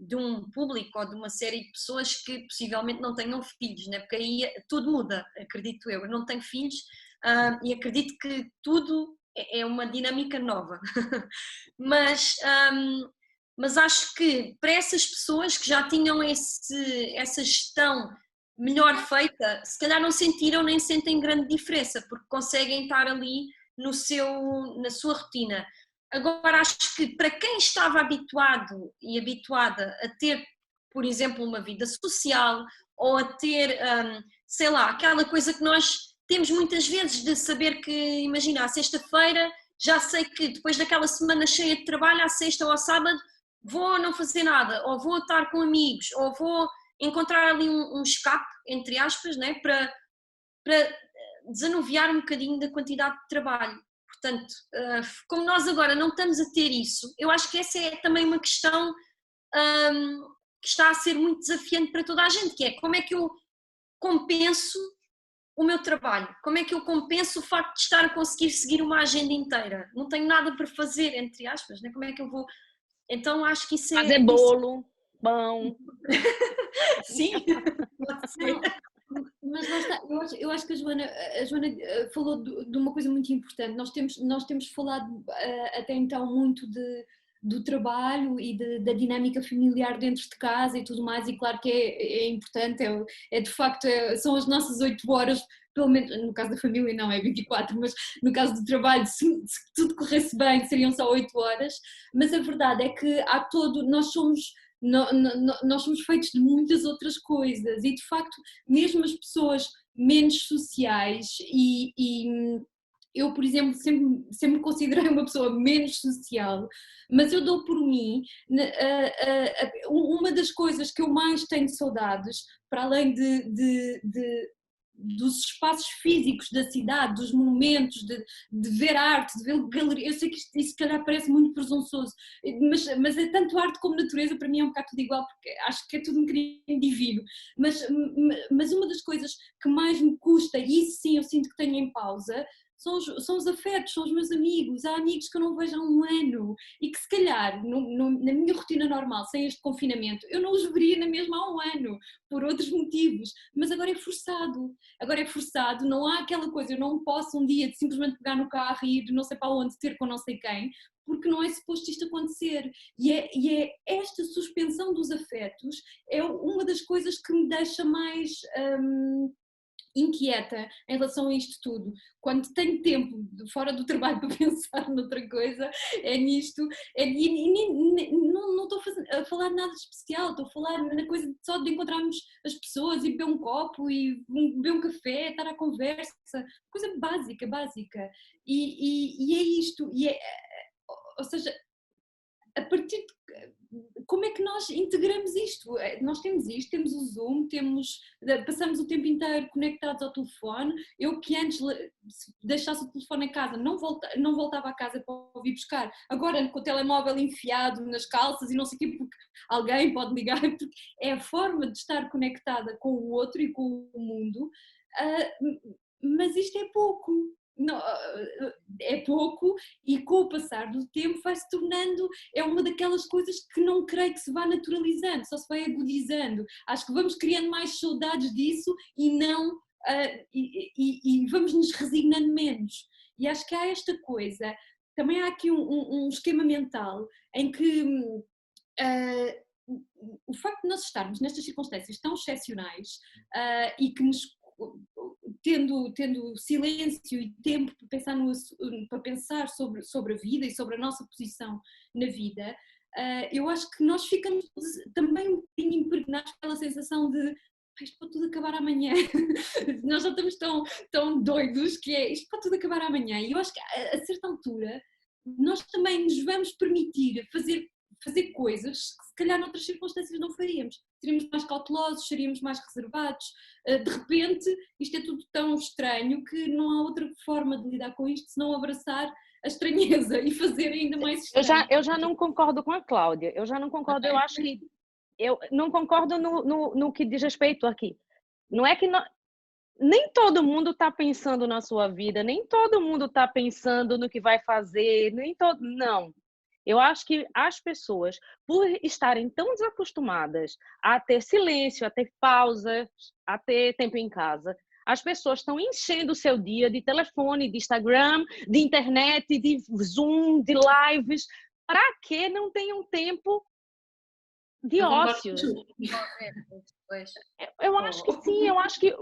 de um público ou de uma série de pessoas que possivelmente não tenham filhos, né? Porque aí tudo muda, acredito eu não tenho filhos e acredito que tudo é uma dinâmica nova, mas acho que para essas pessoas que já tinham essa gestão melhor feita, se calhar não sentiram nem sentem grande diferença, porque conseguem estar ali na sua rotina. Agora acho que para quem estava habituado e habituada a ter, por exemplo, uma vida social ou a ter, sei lá, aquela coisa que nós temos muitas vezes de saber que, imagina, à sexta-feira já sei que depois daquela semana cheia de trabalho, à sexta ou ao sábado, vou não fazer nada, ou vou estar com amigos, ou vou encontrar ali um escape, entre aspas, né, para desanuviar um bocadinho da quantidade de trabalho. Portanto, como nós agora não estamos a ter isso, eu acho que essa é também uma questão que está a ser muito desafiante para toda a gente, que é como é que eu compenso o meu trabalho, como é que eu compenso o facto de estar a conseguir seguir uma agenda inteira, não tenho nada para fazer, entre aspas, né? Como é que eu vou, então acho que isso é...
Fazer bolo, pão...
Sim, pode ser.
Mas lá está, eu acho que a Joana falou de uma coisa muito importante. Nós temos falado até então muito do trabalho e da dinâmica familiar dentro de casa e tudo mais, e claro que é importante, de facto, são as nossas 8 horas, pelo menos no caso da família não é 24, mas no caso do trabalho, se tudo corresse bem, seriam só 8 horas, mas a verdade é que nós somos feitos de muitas outras coisas e de facto mesmo as pessoas menos sociais e eu, por exemplo, sempre me considerei uma pessoa menos social, mas eu dou por mim, uma das coisas que eu mais tenho saudades, para além de dos espaços físicos da cidade, dos monumentos, de ver arte, de ver galeria. Eu sei que isso se calhar parece muito presunçoso, mas é tanto arte como natureza, para mim é um bocado tudo igual, porque acho que é tudo um bocadinho divino. Mas uma das coisas que mais me custa, e isso sim eu sinto que tenho em pausa, são os afetos, são os meus amigos. Há amigos que eu não vejo há um ano e que se calhar na minha rotina normal, sem este confinamento, eu não os veria na mesma há um ano, por outros motivos, mas agora é forçado, não há aquela coisa, eu não posso um dia de simplesmente pegar no carro e ir não sei para onde ter com não sei quem, porque não é suposto isto acontecer, e é esta suspensão dos afetos é uma das coisas que me deixa mais inquieta em relação a isto tudo. Quando tenho tempo fora do trabalho para pensar noutra coisa, é nisto, não estou a falar de nada especial, estou a falar na coisa só de encontrarmos as pessoas e beber um copo e beber um café, estar à conversa, coisa básica, e é isto, ou seja, a partir de como é que nós integramos isto? Nós temos isto, temos o Zoom, passamos o tempo inteiro conectados ao telefone. Eu que antes, se deixasse o telefone em casa, não voltava a casa para ouvir buscar. Agora com o telemóvel enfiado nas calças e não sei o quê, porque alguém pode ligar, porque é a forma de estar conectada com o outro e com o mundo, mas isto é pouco. Não, é pouco, e com o passar do tempo vai-se tornando, é uma daquelas coisas que não creio que se vá naturalizando, só se vai agudizando. Acho que vamos criando mais saudades disso e não e vamos nos resignando menos. E acho que há esta coisa, também há aqui um esquema mental em que o facto de nós estarmos nestas circunstâncias tão excepcionais e que nos tendo silêncio e tempo para pensar sobre a vida e sobre a nossa posição na vida, eu acho que nós ficamos também um bocadinho impregnados pela sensação de isto pode tudo acabar amanhã. Nós já estamos tão doidos que isto pode tudo acabar amanhã, e eu acho que a certa altura nós também nos vamos permitir fazer coisas que se calhar noutras circunstâncias não faríamos. Seríamos mais cautelosos, seríamos mais reservados. De repente, isto é tudo tão estranho que não há outra forma de lidar com isto senão abraçar a estranheza e fazer ainda mais estranho.
Eu já não concordo com a Cláudia. Eu já não concordo. Eu acho que eu não concordo no que diz respeito aqui. Não é que nem todo mundo está pensando na sua vida, nem todo mundo está pensando no que vai fazer, não. Eu acho que as pessoas, por estarem tão desacostumadas a ter silêncio, a ter pausa, a ter tempo em casa, as pessoas estão enchendo o seu dia de telefone, de Instagram, de internet, de Zoom, de lives, para que não tenham tempo de ócio. Eu acho que sim, eu acho que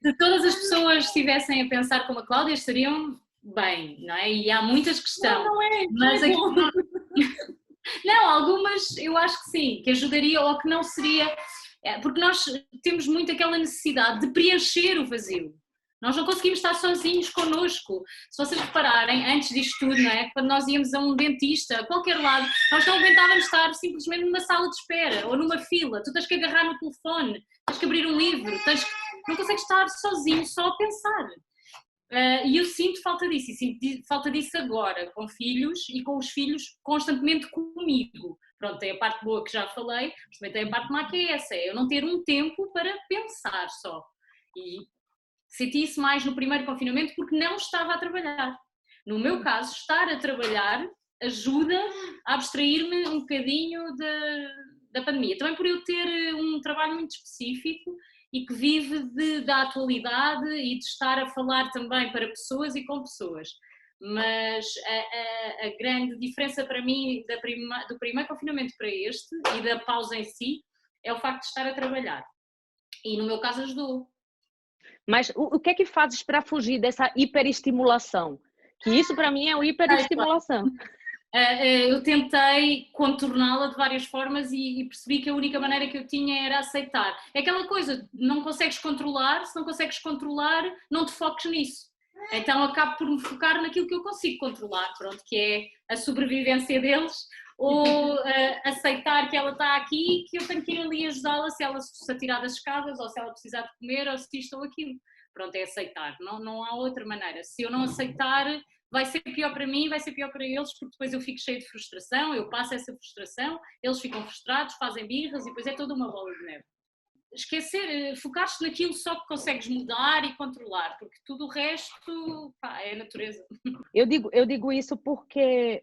se todas as pessoas estivessem a pensar como a Cláudia, estariam bem, não é? E há muitas que estão. Mas aqui não, algumas eu acho que sim, que ajudaria ou que não seria, porque nós temos muito aquela necessidade de preencher o vazio. Nós não conseguimos estar sozinhos connosco. Se vocês repararem, antes disto tudo, não é? Quando nós íamos a um dentista, a qualquer lado, nós não aguentávamos estar simplesmente numa sala de espera ou numa fila. Tu tens que agarrar no telefone, tens que abrir um livro, não consegues estar sozinho só a pensar. E eu sinto falta disso, e sinto falta disso agora, com filhos e com os filhos constantemente comigo. Pronto, tem a parte boa que já falei, mas também tem a parte má que é essa, é eu não ter um tempo para pensar só. E senti isso mais no primeiro confinamento porque não estava a trabalhar. No meu caso, estar a trabalhar ajuda a abstrair-me um bocadinho da pandemia. Também por eu ter um trabalho muito específico e que vive da atualidade e de estar a falar também para pessoas e com pessoas. Mas a grande diferença para mim do primeiro confinamento para este e da pausa em si é o facto de estar a trabalhar. E no meu caso ajudou.
Mas o que é que fazes para fugir dessa hiperestimulação? Que isso para mim é uma hiperestimulação.
Eu tentei contorná-la de várias formas e percebi que a única maneira que eu tinha era aceitar. É aquela coisa, não consegues controlar, se não consegues controlar, não te foques nisso. Então acabo por me focar naquilo que eu consigo controlar, pronto, que é a sobrevivência deles, ou aceitar que ela está aqui e que eu tenho que ir ali ajudá-la se ela se atirar das escadas, ou se ela precisar de comer, ou se isto ou aquilo. Pronto, é aceitar, não há outra maneira. Se eu não aceitar, vai ser pior para mim, vai ser pior para eles, porque depois eu fico cheio de frustração, eu passo essa frustração, eles ficam frustrados, fazem birras e depois é toda uma bola de neve. Esquecer, focar-te naquilo só que consegues mudar e controlar, porque tudo o resto, pá, é a natureza.
Eu digo isso porque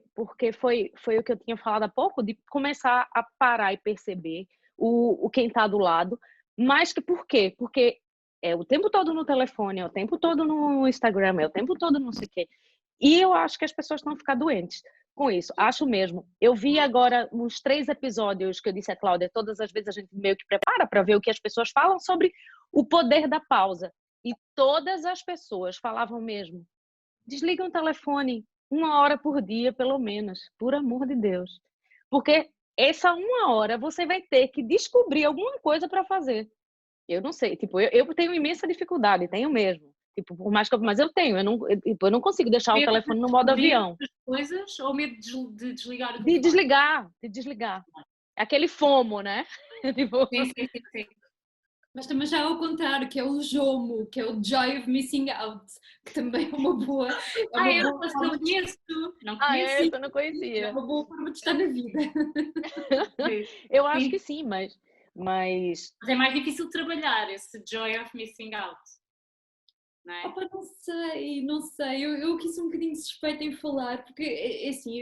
foi o que eu tinha falado há pouco, de começar a parar e perceber o quem está do lado, mas que por quê? Porque é o tempo todo no telefone, é o tempo todo no Instagram, é o tempo todo não sei o quê. E eu acho que as pessoas estão ficando doentes com isso, acho mesmo. Eu vi agora uns 3 episódios que eu disse a Cláudia, todas as vezes a gente meio que prepara para ver o que as pessoas falam sobre o poder da pausa. E todas as pessoas falavam mesmo, desliga o telefone 1 hora por dia, pelo menos, por amor de Deus. Porque essa 1 hora você vai ter que descobrir alguma coisa para fazer. Eu não sei, tipo, eu tenho imensa dificuldade, tenho mesmo. Tipo, por mais que mas eu tenho, eu não consigo deixar o telefone no modo avião.
Coisas ou medo de desligar o
telefone? De desligar. Aquele FOMO, né?
Tipo... Sim.
Mas também já é ao contrário, que é o JOMO, que é o Joy of Missing Out, que também é uma boa...
eu não conheço.
Eu não conhecia.
É uma boa forma de estar na vida.
Eu acho que sim, mas
é mais difícil de trabalhar, esse Joy of Missing Out. Não é?
Opa, não sei, eu aqui sou um bocadinho suspeita em falar, porque é assim,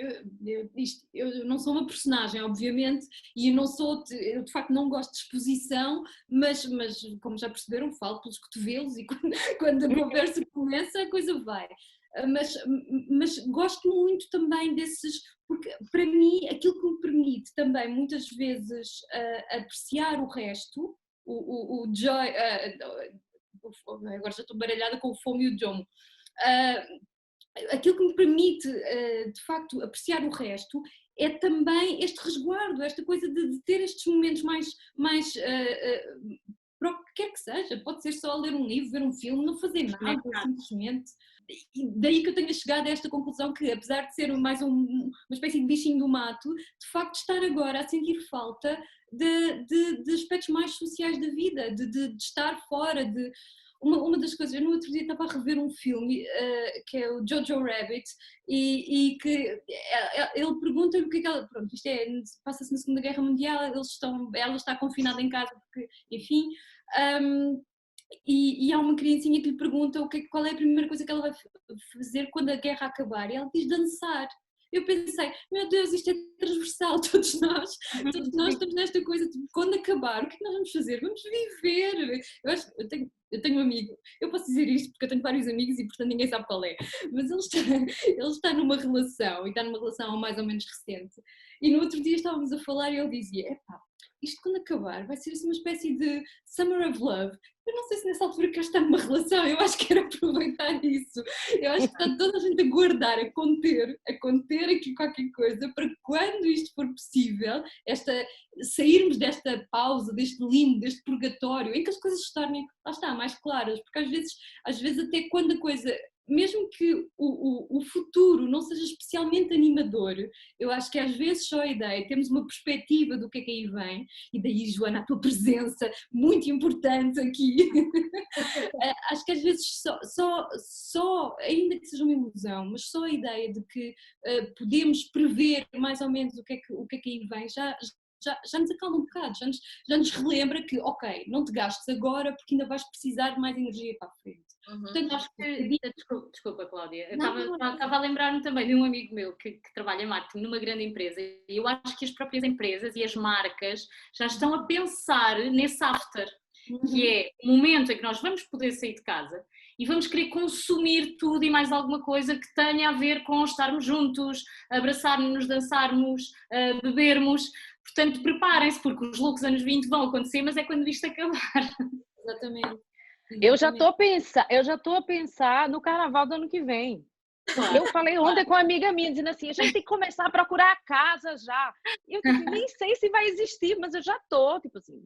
eu não sou uma personagem, obviamente, e eu de facto não gosto de exposição, mas como já perceberam, falo pelos cotovelos e quando a conversa começa a coisa vai. Mas gosto muito também desses, porque para mim aquilo que me permite também muitas vezes apreciar o resto, o joy... agora já estou baralhada com o FOMO e o JOMO. Aquilo que me permite, de facto, apreciar o resto é também este resguardo, esta coisa de ter estes momentos mais para o que quer que seja. Pode ser só ler um livro, ver um filme, não fazer nada, simplesmente. E daí que eu tenha chegado a esta conclusão que, apesar de ser mais uma espécie de bichinho do mato, de facto estar agora a sentir falta de aspectos mais sociais da vida, de estar fora, de... Uma das coisas, eu no outro dia estava a rever um filme que é o Jojo Rabbit e que ele pergunta-lhe o que é que ela... Pronto, isto passa-se na Segunda Guerra Mundial, ela está confinada em casa porque, enfim... E há uma criancinha que lhe pergunta qual é a primeira coisa que ela vai fazer quando a guerra acabar, e ela diz dançar. Eu pensei, meu Deus, isto é transversal, todos nós estamos nesta coisa, tipo, quando acabar, o que é que nós vamos fazer? Vamos viver. Eu tenho um amigo, eu posso dizer isto porque eu tenho vários amigos e portanto ninguém sabe qual é, mas ele está numa relação, e está numa relação mais ou menos recente, e no outro dia estávamos a falar e ele dizia, isto quando acabar vai ser assim uma espécie de Summer of Love. Eu não sei se nessa altura quero estar numa relação, eu acho que era aproveitar isso. Eu acho que está toda a gente a guardar, a conter aqui qualquer coisa para quando isto for possível, sairmos desta pausa, deste limbo, deste purgatório, em que as coisas se tornem, lá está, mais claras, porque às vezes até quando a coisa... Mesmo que o futuro não seja especialmente animador, eu acho que às vezes só a ideia, temos uma perspectiva do que aí vem, e daí, Joana, a tua presença muito importante aqui, acho que às vezes só, ainda que seja uma ilusão, mas só a ideia de que podemos prever mais ou menos o que aí vem, já nos acalma um bocado, já nos relembra que, ok, não te gastes agora porque ainda vais precisar de mais energia para a frente.
Portanto, acho que... Desculpa, Cláudia. Estava a lembrar-me também de um amigo meu que trabalha em marketing numa grande empresa, e eu acho que as próprias empresas e as marcas já estão a pensar nesse after, que é o momento em que nós vamos poder sair de casa e vamos querer consumir tudo e mais alguma coisa que tenha a ver com estarmos juntos, abraçarmos-nos, dançarmos, bebermos. Portanto, preparem-se, porque os loucos anos 20 vão acontecer, mas é quando isto acabar.
Exatamente.
Eu já estou a pensar no carnaval do ano que vem. Claro. Eu falei ontem com uma amiga minha, dizendo assim, a gente tem que começar a procurar a casa já. Eu nem sei se vai existir, mas eu já estou, tipo assim,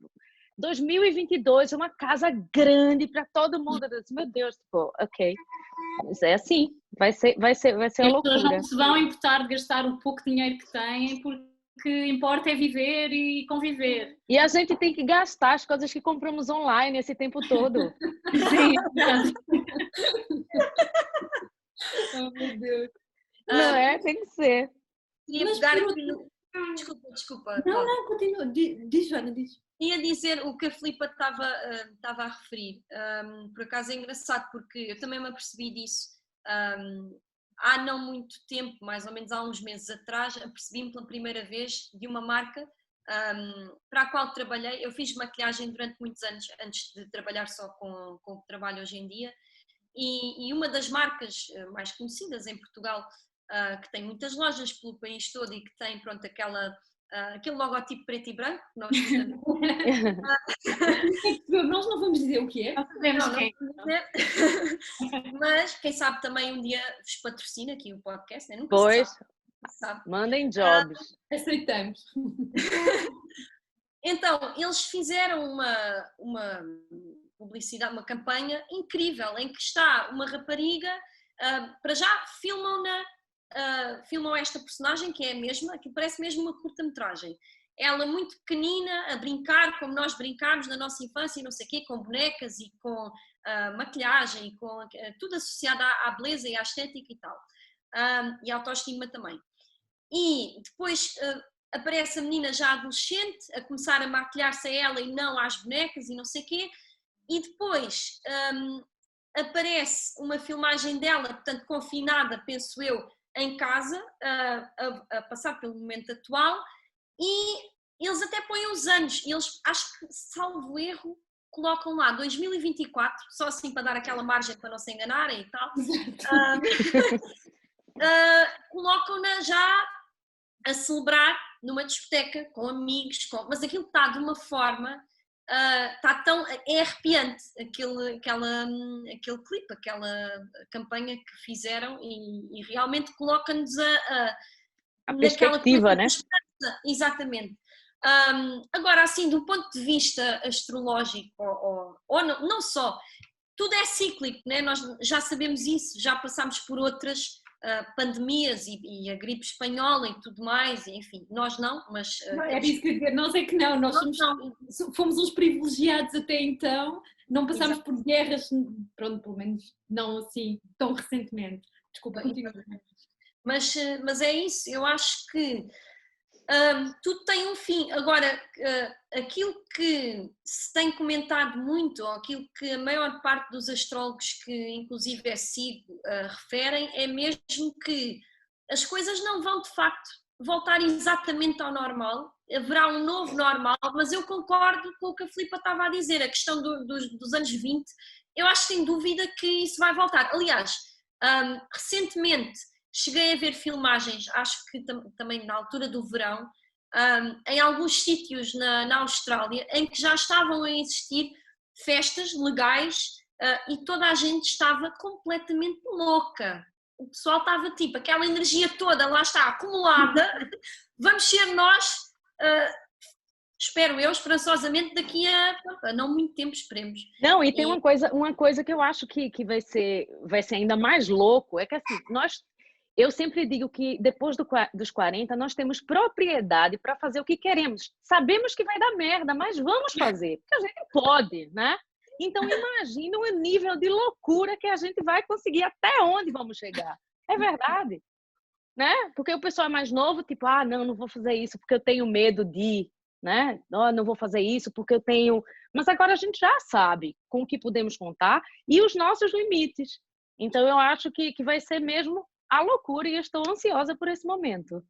2022 é uma casa grande para todo mundo. Eu disse, meu Deus, tipo, ok. Mas é assim, vai ser a
As pessoas
loucura.
não se vão importar de gastar o pouco dinheiro que têm, porque o que importa é viver e conviver.
E a gente tem que gastar as coisas que compramos online esse tempo todo.
Sim, verdade.
Oh, meu Deus.
Não é? Tem que ser.
Ia
Mas
pegar
por
aqui no... Desculpa.
Não,
Cláudia.
não, continua. Diz, Joana, diz.
Ia dizer o que a Filipa estava a referir. Por acaso é engraçado, porque eu também me apercebi disso. Há não muito tempo, mais ou menos há uns meses atrás, apercebi-me pela primeira vez de uma marca para a qual trabalhei. Eu fiz maquilhagem durante muitos anos, antes de trabalhar só com o que trabalho hoje em dia. E uma das marcas mais conhecidas em Portugal, que tem muitas lojas pelo país todo e que tem, pronto, aquele logotipo preto e branco que nós gostamos.
Nós não vamos dizer o que é.
Não sabemos
Não
quem.
vou dizer. Mas quem sabe também um dia vos patrocina aqui o podcast, né? Nunca
Pois,
se sabe.
mandem jobs.
Aceitamos.
Então, eles fizeram uma publicidade, uma campanha incrível, em que está uma rapariga, para já filmam esta personagem, que é a mesma, que parece mesmo uma curta-metragem. Ela muito pequenina, a brincar, como nós brincámos na nossa infância e não sei o quê, com bonecas e com maquilhagem, e com tudo associado à beleza e à estética e tal. E à autoestima também. E depois aparece a menina já adolescente, a começar a maquilhar-se a ela e não às bonecas e não sei o quê. E depois aparece uma filmagem dela, portanto confinada, penso eu, em casa, a passar pelo momento atual, e eles até põem os anos, eles, acho que, salvo erro, colocam lá 2024, só assim para dar aquela margem para não se enganarem e tal, colocam-na já a celebrar numa discoteca, com amigos, mas aquilo está de uma forma... é arrepiante aquele clipe, aquela campanha que fizeram e realmente coloca-nos
A perspectiva, né?
Exatamente. Agora, assim, do ponto de vista astrológico, ou não só, tudo é cíclico, né? Nós já sabemos isso, já passámos por outras pandemias e a gripe espanhola e tudo mais, e, enfim, nós não, mas...
É isso que eu ia dizer, nós é que não, fomos uns privilegiados até então, não passámos por guerras, pronto, pelo menos não assim tão recentemente. Desculpa, continua.
Mas é isso, eu acho que tudo tem um fim. Agora, aquilo que se tem comentado muito, ou aquilo que a maior parte dos astrólogos que inclusive sigo referem, é mesmo que as coisas não vão de facto voltar exatamente ao normal, haverá um novo normal, mas eu concordo com o que a Filipa estava a dizer, a questão dos anos 20, eu acho sem dúvida que isso vai voltar. Aliás, recentemente cheguei a ver filmagens, acho que também na altura do verão, em alguns sítios na Austrália, em que já estavam a existir festas legais e toda a gente estava completamente louca. O pessoal estava tipo, aquela energia toda lá está acumulada, vamos ser nós, espero eu, esperançosamente, daqui a não muito tempo, esperemos.
Não, e tem uma coisa que eu acho que vai ser ainda mais louco, é que assim, eu sempre digo que depois dos 40 nós temos propriedade para fazer o que queremos. Sabemos que vai dar merda, mas vamos fazer, porque a gente pode, né? Então imagina o nível de loucura que a gente vai conseguir, até onde vamos chegar. É verdade, né? Porque o pessoal é mais novo, tipo, não vou fazer isso porque eu tenho medo de, né? Não vou fazer isso porque eu tenho... Mas agora a gente já sabe com o que podemos contar e os nossos limites. Então eu acho que vai ser mesmo a loucura e eu estou ansiosa por esse momento.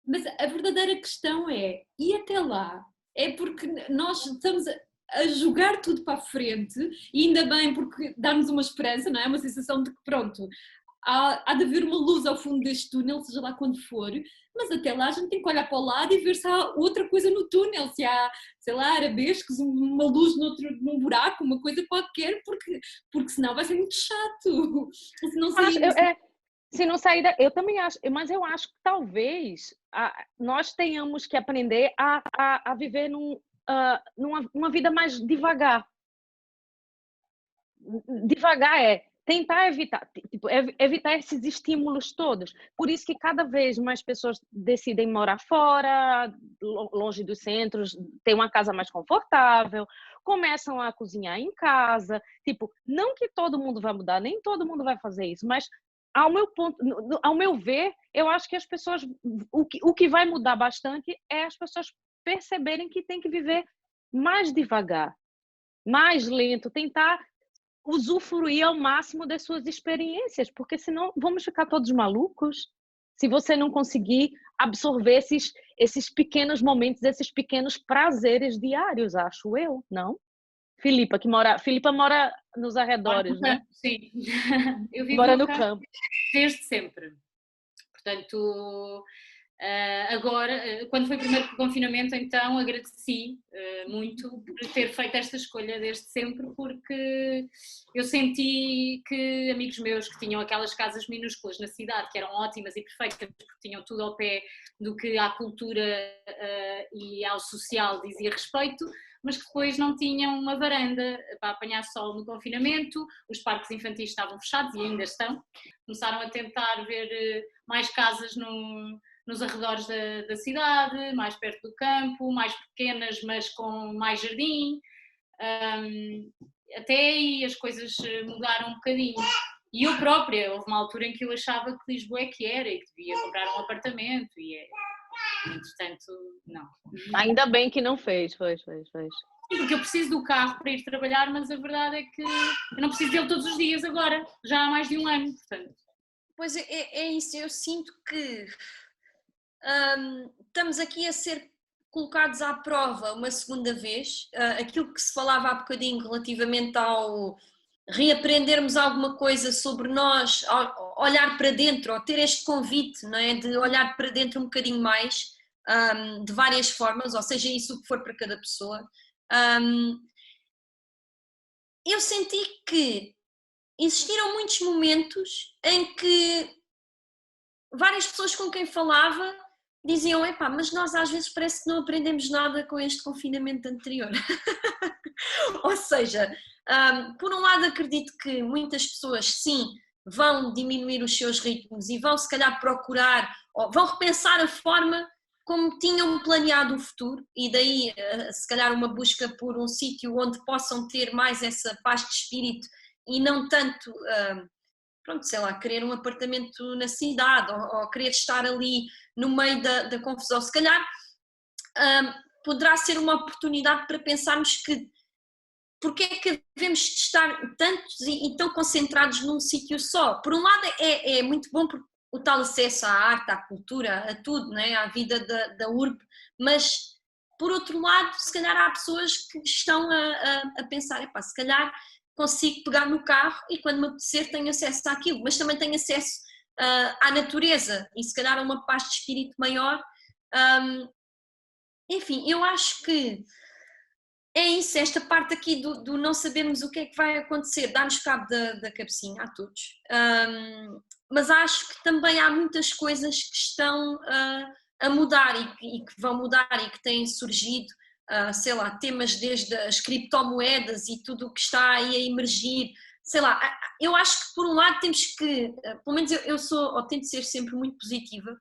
Mas a verdadeira questão é, e até lá? É porque nós estamos a jogar tudo para a frente e ainda bem porque dá-nos uma esperança, não é? Uma sensação de que pronto, há de haver uma luz ao fundo deste túnel, seja lá quando for, mas até lá a gente tem que olhar para o lado e ver se há outra coisa no túnel, se há, sei lá, arabescos, uma luz num buraco, uma coisa qualquer, porque senão vai ser muito chato. Se não sair...
Se não sair, eu também acho, mas eu acho que talvez nós tenhamos que aprender a viver numa vida mais devagar. Devagar tentar evitar, tipo, evitar esses estímulos todos. Por isso que cada vez mais pessoas decidem morar fora, longe dos centros, ter uma casa mais confortável, começam a cozinhar em casa. Tipo, não que todo mundo vai mudar, nem todo mundo vai fazer isso, mas ao meu ver, eu acho que as pessoas, o que vai mudar bastante é as pessoas perceberem que tem que viver mais devagar, mais lento, tentar usufruir ao máximo das suas experiências, porque senão vamos ficar todos malucos se você não conseguir absorver esses pequenos momentos, esses pequenos prazeres diários, acho eu, não? Filipa mora nos arredores, né?
Sim, eu vivo
mora no campo.
Desde sempre. Portanto, agora, quando foi o primeiro confinamento, então agradeci muito por ter feito esta escolha desde sempre, porque eu senti que amigos meus que tinham aquelas casas minúsculas na cidade, que eram ótimas e perfeitas, porque tinham tudo ao pé do que à cultura e ao social dizia respeito, mas que depois não tinham uma varanda para apanhar sol no confinamento, os parques infantis estavam fechados e ainda estão. Começaram a tentar ver mais casas nos arredores da cidade, mais perto do campo, mais pequenas, mas com mais jardim. Até aí as coisas mudaram um bocadinho. E eu própria, houve uma altura em que eu achava que Lisboa é que era e que devia comprar um apartamento e entretanto, não.
Ainda bem que não fez, fez.
Porque eu preciso do carro para ir trabalhar, mas a verdade é que eu não preciso dele todos os dias agora, já há mais de um ano, portanto.
Pois é isso, eu sinto que estamos aqui a ser colocados à prova uma segunda vez, aquilo que se falava há bocadinho relativamente ao reaprendermos alguma coisa sobre nós, olhar para dentro, ou ter este convite, não é? De olhar para dentro um bocadinho mais, de várias formas, ou seja, isso o que for para cada pessoa. Eu senti que existiram muitos momentos em que várias pessoas com quem falava diziam, epá, mas nós às vezes parece que não aprendemos nada com este confinamento anterior. Ou seja, por um lado acredito que muitas pessoas sim vão diminuir os seus ritmos e vão se calhar procurar, ou vão repensar a forma como tinham planeado o futuro e daí se calhar uma busca por um sítio onde possam ter mais essa paz de espírito e não tanto, pronto, sei lá, querer um apartamento na cidade ou querer estar ali no meio da confusão. Se calhar poderá ser uma oportunidade para pensarmos que porque é que devemos estar tantos e tão concentrados num sítio só. Por um lado é muito bom porque o tal acesso à arte, à cultura, a tudo, né? À vida da urbe, mas por outro lado se calhar há pessoas que estão a pensar, epá, se calhar consigo pegar no carro e quando me apetecer tenho acesso àquilo, mas também tenho acesso à natureza e se calhar a uma paz de espírito maior. Enfim, eu acho que é isso, esta parte aqui do não sabermos o que é que vai acontecer, dá-nos cabo da cabecinha a todos. Mas acho que também há muitas coisas que estão a mudar e que vão mudar e que têm surgido, sei lá, temas desde as criptomoedas e tudo o que está aí a emergir, sei lá, eu acho que por um lado temos que, pelo menos eu sou, ou tento ser sempre muito positiva,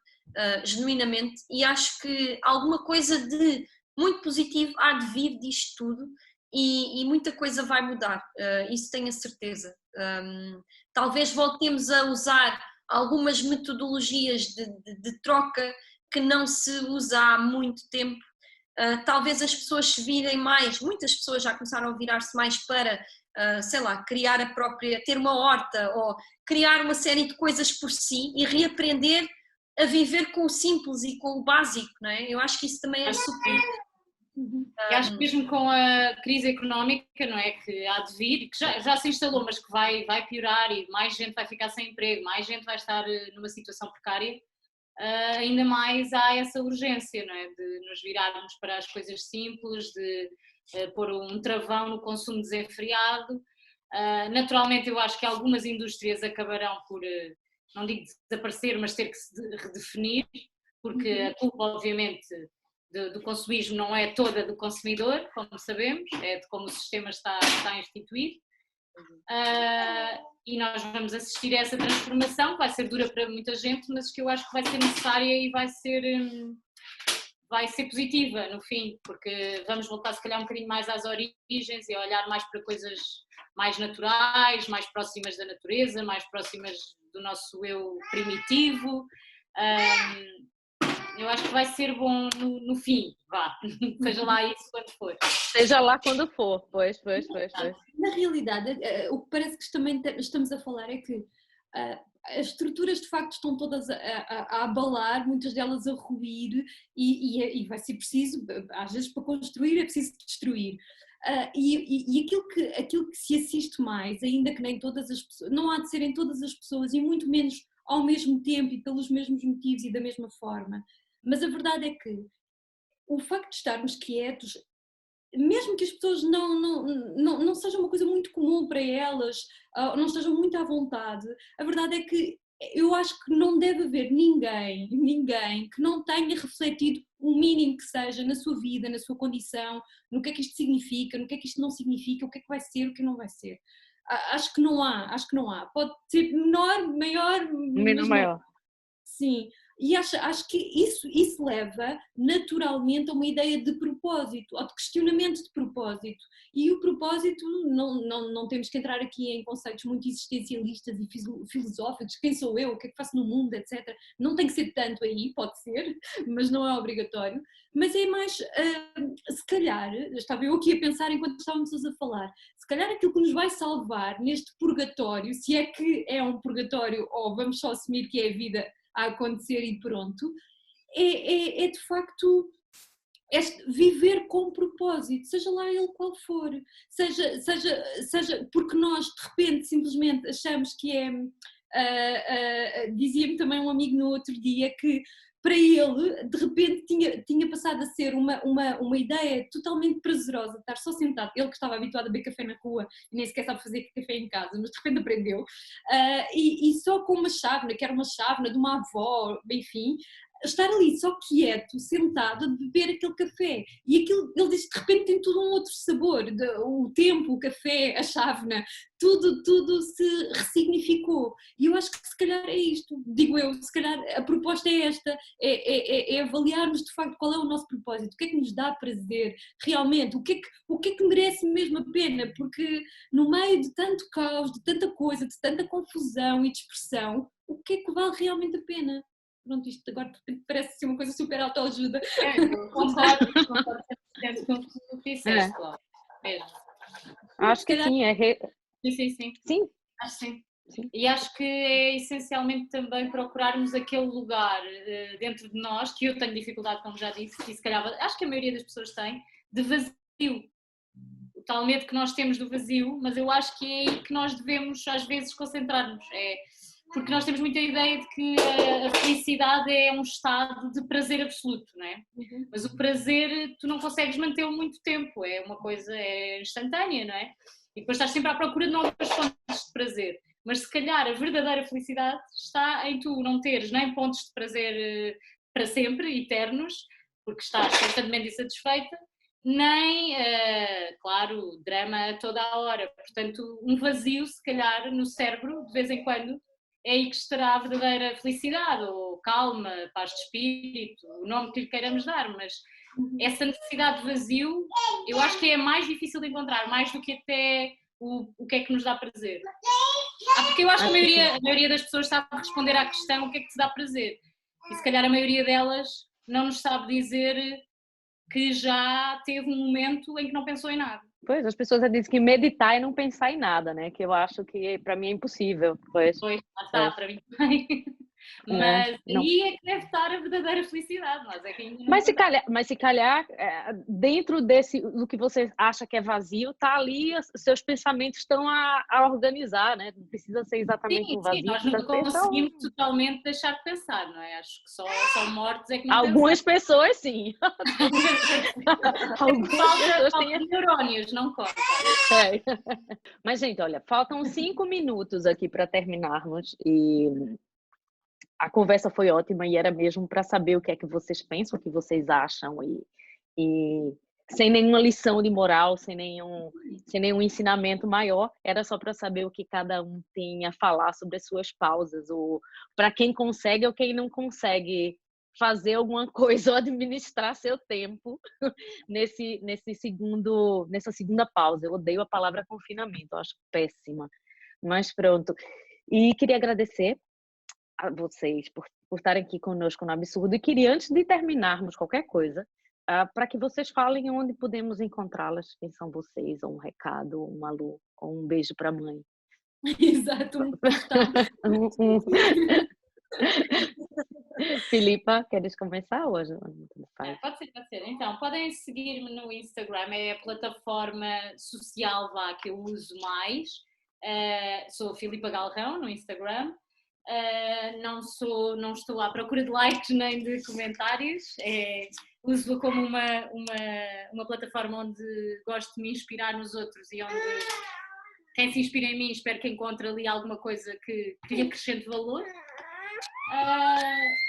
genuinamente, e acho que alguma coisa de muito positivo há de vir disto tudo e muita coisa vai mudar, isso tenho a certeza. Talvez voltemos a usar algumas metodologias de troca que não se usa há muito tempo. Talvez as pessoas se virem mais, muitas pessoas já começaram a virar-se mais para, sei lá, criar a própria, ter uma horta ou criar uma série de coisas por si e reaprender a viver com o simples e com o básico, não é? Eu acho que isso também é super.
E acho que mesmo com a crise económica, não é, que há de vir, que já se instalou, mas que vai piorar e mais gente vai ficar sem emprego, mais gente vai estar numa situação precária, ainda mais há essa urgência, não é, de nos virarmos para as coisas simples, de pôr um travão no consumo desenfreado. Naturalmente eu acho que algumas indústrias acabarão por, não digo desaparecer, mas ter que se redefinir, porque a culpa obviamente do consumismo não é toda do consumidor, como sabemos, é de como o sistema está instituído, e nós vamos assistir a essa transformação, que vai ser dura para muita gente, mas que eu acho que vai ser necessária e vai ser positiva no fim, porque vamos voltar se calhar um bocadinho mais às origens e a olhar mais para coisas mais naturais, mais próximas da natureza, mais próximas do nosso eu primitivo. Eu acho que vai ser bom no fim, vá, seja lá isso quando for.
Seja lá quando for, pois.
Na realidade, o que parece que também estamos a falar é que as estruturas de facto estão todas a abalar, muitas delas a ruir e vai ser preciso, às vezes para construir é preciso destruir. E aquilo que se assiste mais, ainda que nem todas as pessoas, não há de ser em todas as pessoas e muito menos ao mesmo tempo e pelos mesmos motivos e da mesma forma, mas a verdade é que o facto de estarmos quietos, mesmo que as pessoas não seja uma coisa muito comum para elas, não estejam muito à vontade, a verdade é que eu acho que não deve haver ninguém que não tenha refletido o mínimo que seja na sua vida, na sua condição, no que é que isto significa, no que é que isto não significa, o que é que vai ser, o que não vai ser. Acho que não há. Pode ser menor, maior...
Menos maior.
Sim. E acho que isso leva naturalmente a uma ideia de propósito, ou de questionamento de propósito. E o propósito, não temos que entrar aqui em conceitos muito existencialistas e filosóficos, quem sou eu, o que é que faço no mundo, etc. Não tem que ser tanto aí, pode ser, mas não é obrigatório. Mas é mais, se calhar, estava eu aqui a pensar enquanto estávamos a falar, se calhar aquilo que nos vai salvar neste purgatório, se é que é um purgatório ou vamos só assumir que é a vida a acontecer e pronto, é de facto viver com propósito, seja lá ele qual for, seja porque nós de repente simplesmente achamos que dizia-me também um amigo no outro dia que para ele, de repente, tinha passado a ser uma ideia totalmente prazerosa, estar só sentado, ele que estava habituado a beber café na rua e nem sequer sabe fazer café em casa, mas de repente aprendeu, e só com uma chávena, que era uma chávena de uma avó, enfim, estar ali só quieto, sentado, a beber aquele café. E aquilo, ele disse, de repente tem tudo um outro sabor, o tempo, o café, a chávena, tudo se ressignificou. E eu acho que se calhar é isto, digo eu, se calhar a proposta é esta, é avaliarmos de facto qual é o nosso propósito, o que é que nos dá prazer realmente, o que é que merece mesmo a pena, porque no meio de tanto caos, de tanta coisa, de tanta confusão e dispersão, o que é que vale realmente a pena? Pronto, isto agora parece ser uma coisa super autoajuda.
Concordo com o que tu disseste, Cláudia.
Acho que sim,
Sim. Acho sim. E acho que é essencialmente também procurarmos aquele lugar dentro de nós, que eu tenho dificuldade, como já disse, e se calhar acho que a maioria das pessoas tem, de vazio. O tal medo que nós temos do vazio, mas eu acho que é aí que nós devemos às vezes concentrar-nos. Porque nós temos muita ideia de que a felicidade é um estado de prazer absoluto, não é?
Uhum.
Mas o prazer tu não consegues mantê-lo muito tempo, é uma coisa instantânea, não é? E depois estás sempre à procura de novas fontes de prazer. Mas se calhar a verdadeira felicidade está em tu não teres nem pontos de prazer para sempre, eternos, porque estás constantemente insatisfeita, nem, claro, drama a toda a hora. Portanto, um vazio, se calhar, no cérebro, de vez em quando, é aí que estará a verdadeira felicidade, ou calma, paz de espírito, o nome que lhe queiramos dar, mas essa necessidade de vazio, eu acho que é mais difícil de encontrar, mais do que até o que é que nos dá prazer. Porque eu acho que a maioria das pessoas sabe responder à questão o que é que te dá prazer, e se calhar a maioria delas não nos sabe dizer que já teve um momento em que não pensou em nada.
Pois, as pessoas dizem que meditar é não pensar em nada, né? Que eu acho que para mim é impossível. Pois,
lá está, para mim também. Mas aí é que deve estar a verdadeira felicidade.
Mas se calhar, dentro do que você acha que é vazio, tá ali, seus pensamentos estão a organizar, né? Não precisa ser exatamente um vazio.
Sim, nós não conseguimos totalmente deixar de pensar, não é? Acho que só mortos é que não
Algumas pessoas, sim.
Algumas pessoas têm neurónios, não conta.
Mas, gente, olha, faltam 5 minutos aqui para terminarmos e a conversa foi ótima e era mesmo para saber o que é que vocês pensam, o que vocês acham e sem nenhuma lição de moral, sem nenhum ensinamento maior, era só para saber o que cada um tem a falar sobre as suas pausas, ou para quem consegue ou quem não consegue fazer alguma coisa ou administrar seu tempo nessa segunda pausa. Eu odeio a palavra confinamento, eu acho péssima, mas pronto. E queria agradecer a vocês por estarem aqui conosco no Absurdo, e queria, antes de terminarmos qualquer coisa, para que vocês falem onde podemos encontrá-las, quem são vocês, ou um recado, ou um alô, ou um beijo para a mãe.
Exato.
Filipa, queres começar hoje?
Pode ser. Então, podem seguir-me no Instagram, é a plataforma social que eu uso mais. Sou Filipa Galrão no Instagram. Não estou à procura de likes nem de comentários. Uso como uma plataforma onde gosto de me inspirar nos outros e onde quem se inspira em mim espero que encontre ali alguma coisa que lhe acrescente valor.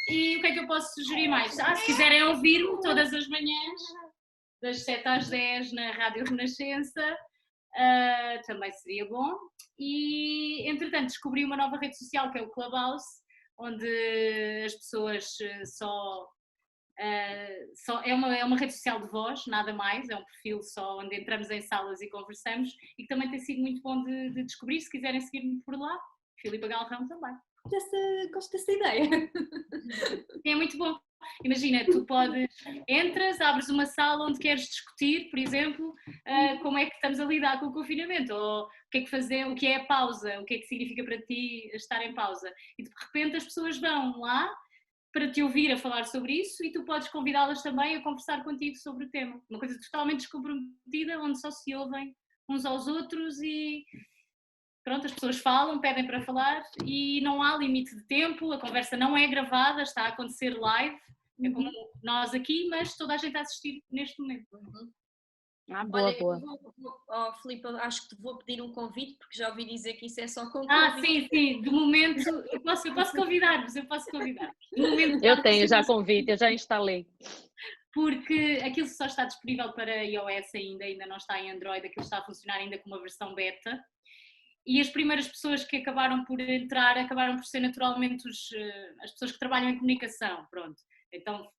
E o que é que eu posso sugerir mais? Se quiserem ouvir-me todas as manhãs, das 7 às 10 na Rádio Renascença, também seria bom. E, entretanto, descobri uma nova rede social que é o Clubhouse, onde as pessoas é uma rede social de voz, nada mais, é um perfil só onde entramos em salas e conversamos, e que também tem sido muito bom de descobrir. Se quiserem seguir-me por lá, Filipa Galrão também.
Gosto dessa ideia.
É muito bom. Imagina, tu entras, abres uma sala onde queres discutir, por exemplo, como é que estamos a lidar com o confinamento, ou o que é que fazer, o que é a pausa, o que é que significa para ti estar em pausa. E de repente as pessoas vão lá para te ouvir a falar sobre isso e tu podes convidá-las também a conversar contigo sobre o tema. Uma coisa totalmente descomprometida, onde só se ouvem uns aos outros e pronto, as pessoas falam, pedem para falar e não há limite de tempo, a conversa não é gravada, está a acontecer live, é como nós aqui, mas toda a gente a assistir neste momento.
Boa.
Filipe, acho que te vou pedir um convite, porque já ouvi dizer que isso é só com convite.
Sim, de momento eu posso convidar-vos, De momento,
eu tenho já convite, eu já instalei.
Porque aquilo só está disponível para iOS ainda não está em Android, aquilo está a funcionar ainda com uma versão beta. E as primeiras pessoas que acabaram por entrar acabaram por ser naturalmente as pessoas que trabalham em comunicação, pronto. Então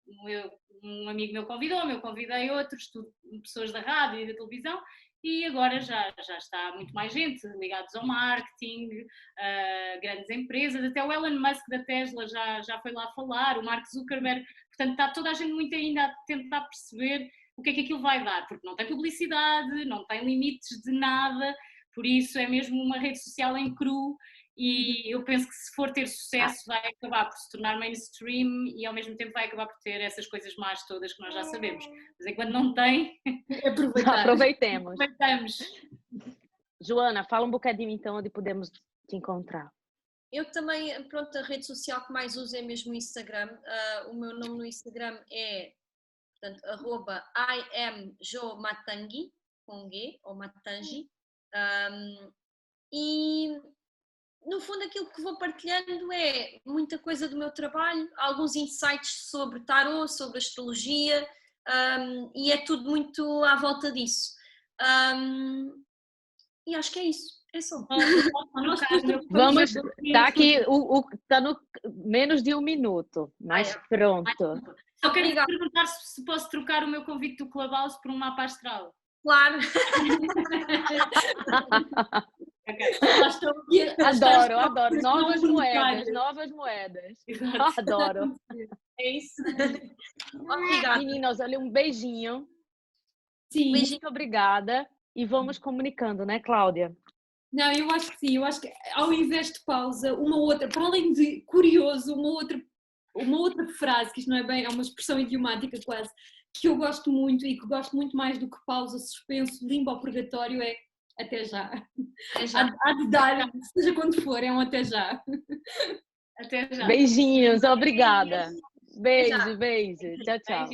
um amigo meu convidou-me, eu convidei outros, pessoas da rádio e da televisão, e agora já está muito mais gente ligados ao marketing, grandes empresas, até o Elon Musk da Tesla já foi lá falar, o Mark Zuckerberg, portanto está toda a gente muito ainda a tentar perceber o que é que aquilo vai dar, porque não tem publicidade, não tem limites de nada. Por isso é mesmo uma rede social em cru e eu penso que se for ter sucesso vai acabar por se tornar mainstream e ao mesmo tempo vai acabar por ter essas coisas más todas que nós já sabemos. Mas enquanto não tem,
aproveitemos.
Joana,
fala um bocadinho então onde podemos te encontrar.
Eu também, pronto, a rede social que mais uso é mesmo o Instagram. O meu nome no Instagram é, portanto, @IamJoMatangi, com G, ou Matangi. E no fundo aquilo que vou partilhando é muita coisa do meu trabalho, alguns insights sobre tarot, sobre astrologia, e é tudo muito à volta disso. E acho que é isso, é só.
Vamos, está aqui, está no menos de 1 minuto, mas pronto.
Só quero perguntar se posso trocar o meu convite do Clubhouse por um mapa astral.
Claro.
Adoro. Novas moedas. Adoro.
É isso. Obrigada.
Meninas, olha, um beijinho.
Sim.
Muito obrigada. E vamos comunicando, né, Cláudia?
Não, eu acho que sim. Eu acho que ao invés de pausa, uma outra, para além de curioso, uma outra frase, que isto não é bem, é uma expressão idiomática quase, que eu gosto muito e que gosto muito mais do que pausa, suspenso, limbo ou purgatório é até já. Há de dar, seja quando for, é um até já.
Até já.
Beijinhos, obrigada. Beijo. Tchau.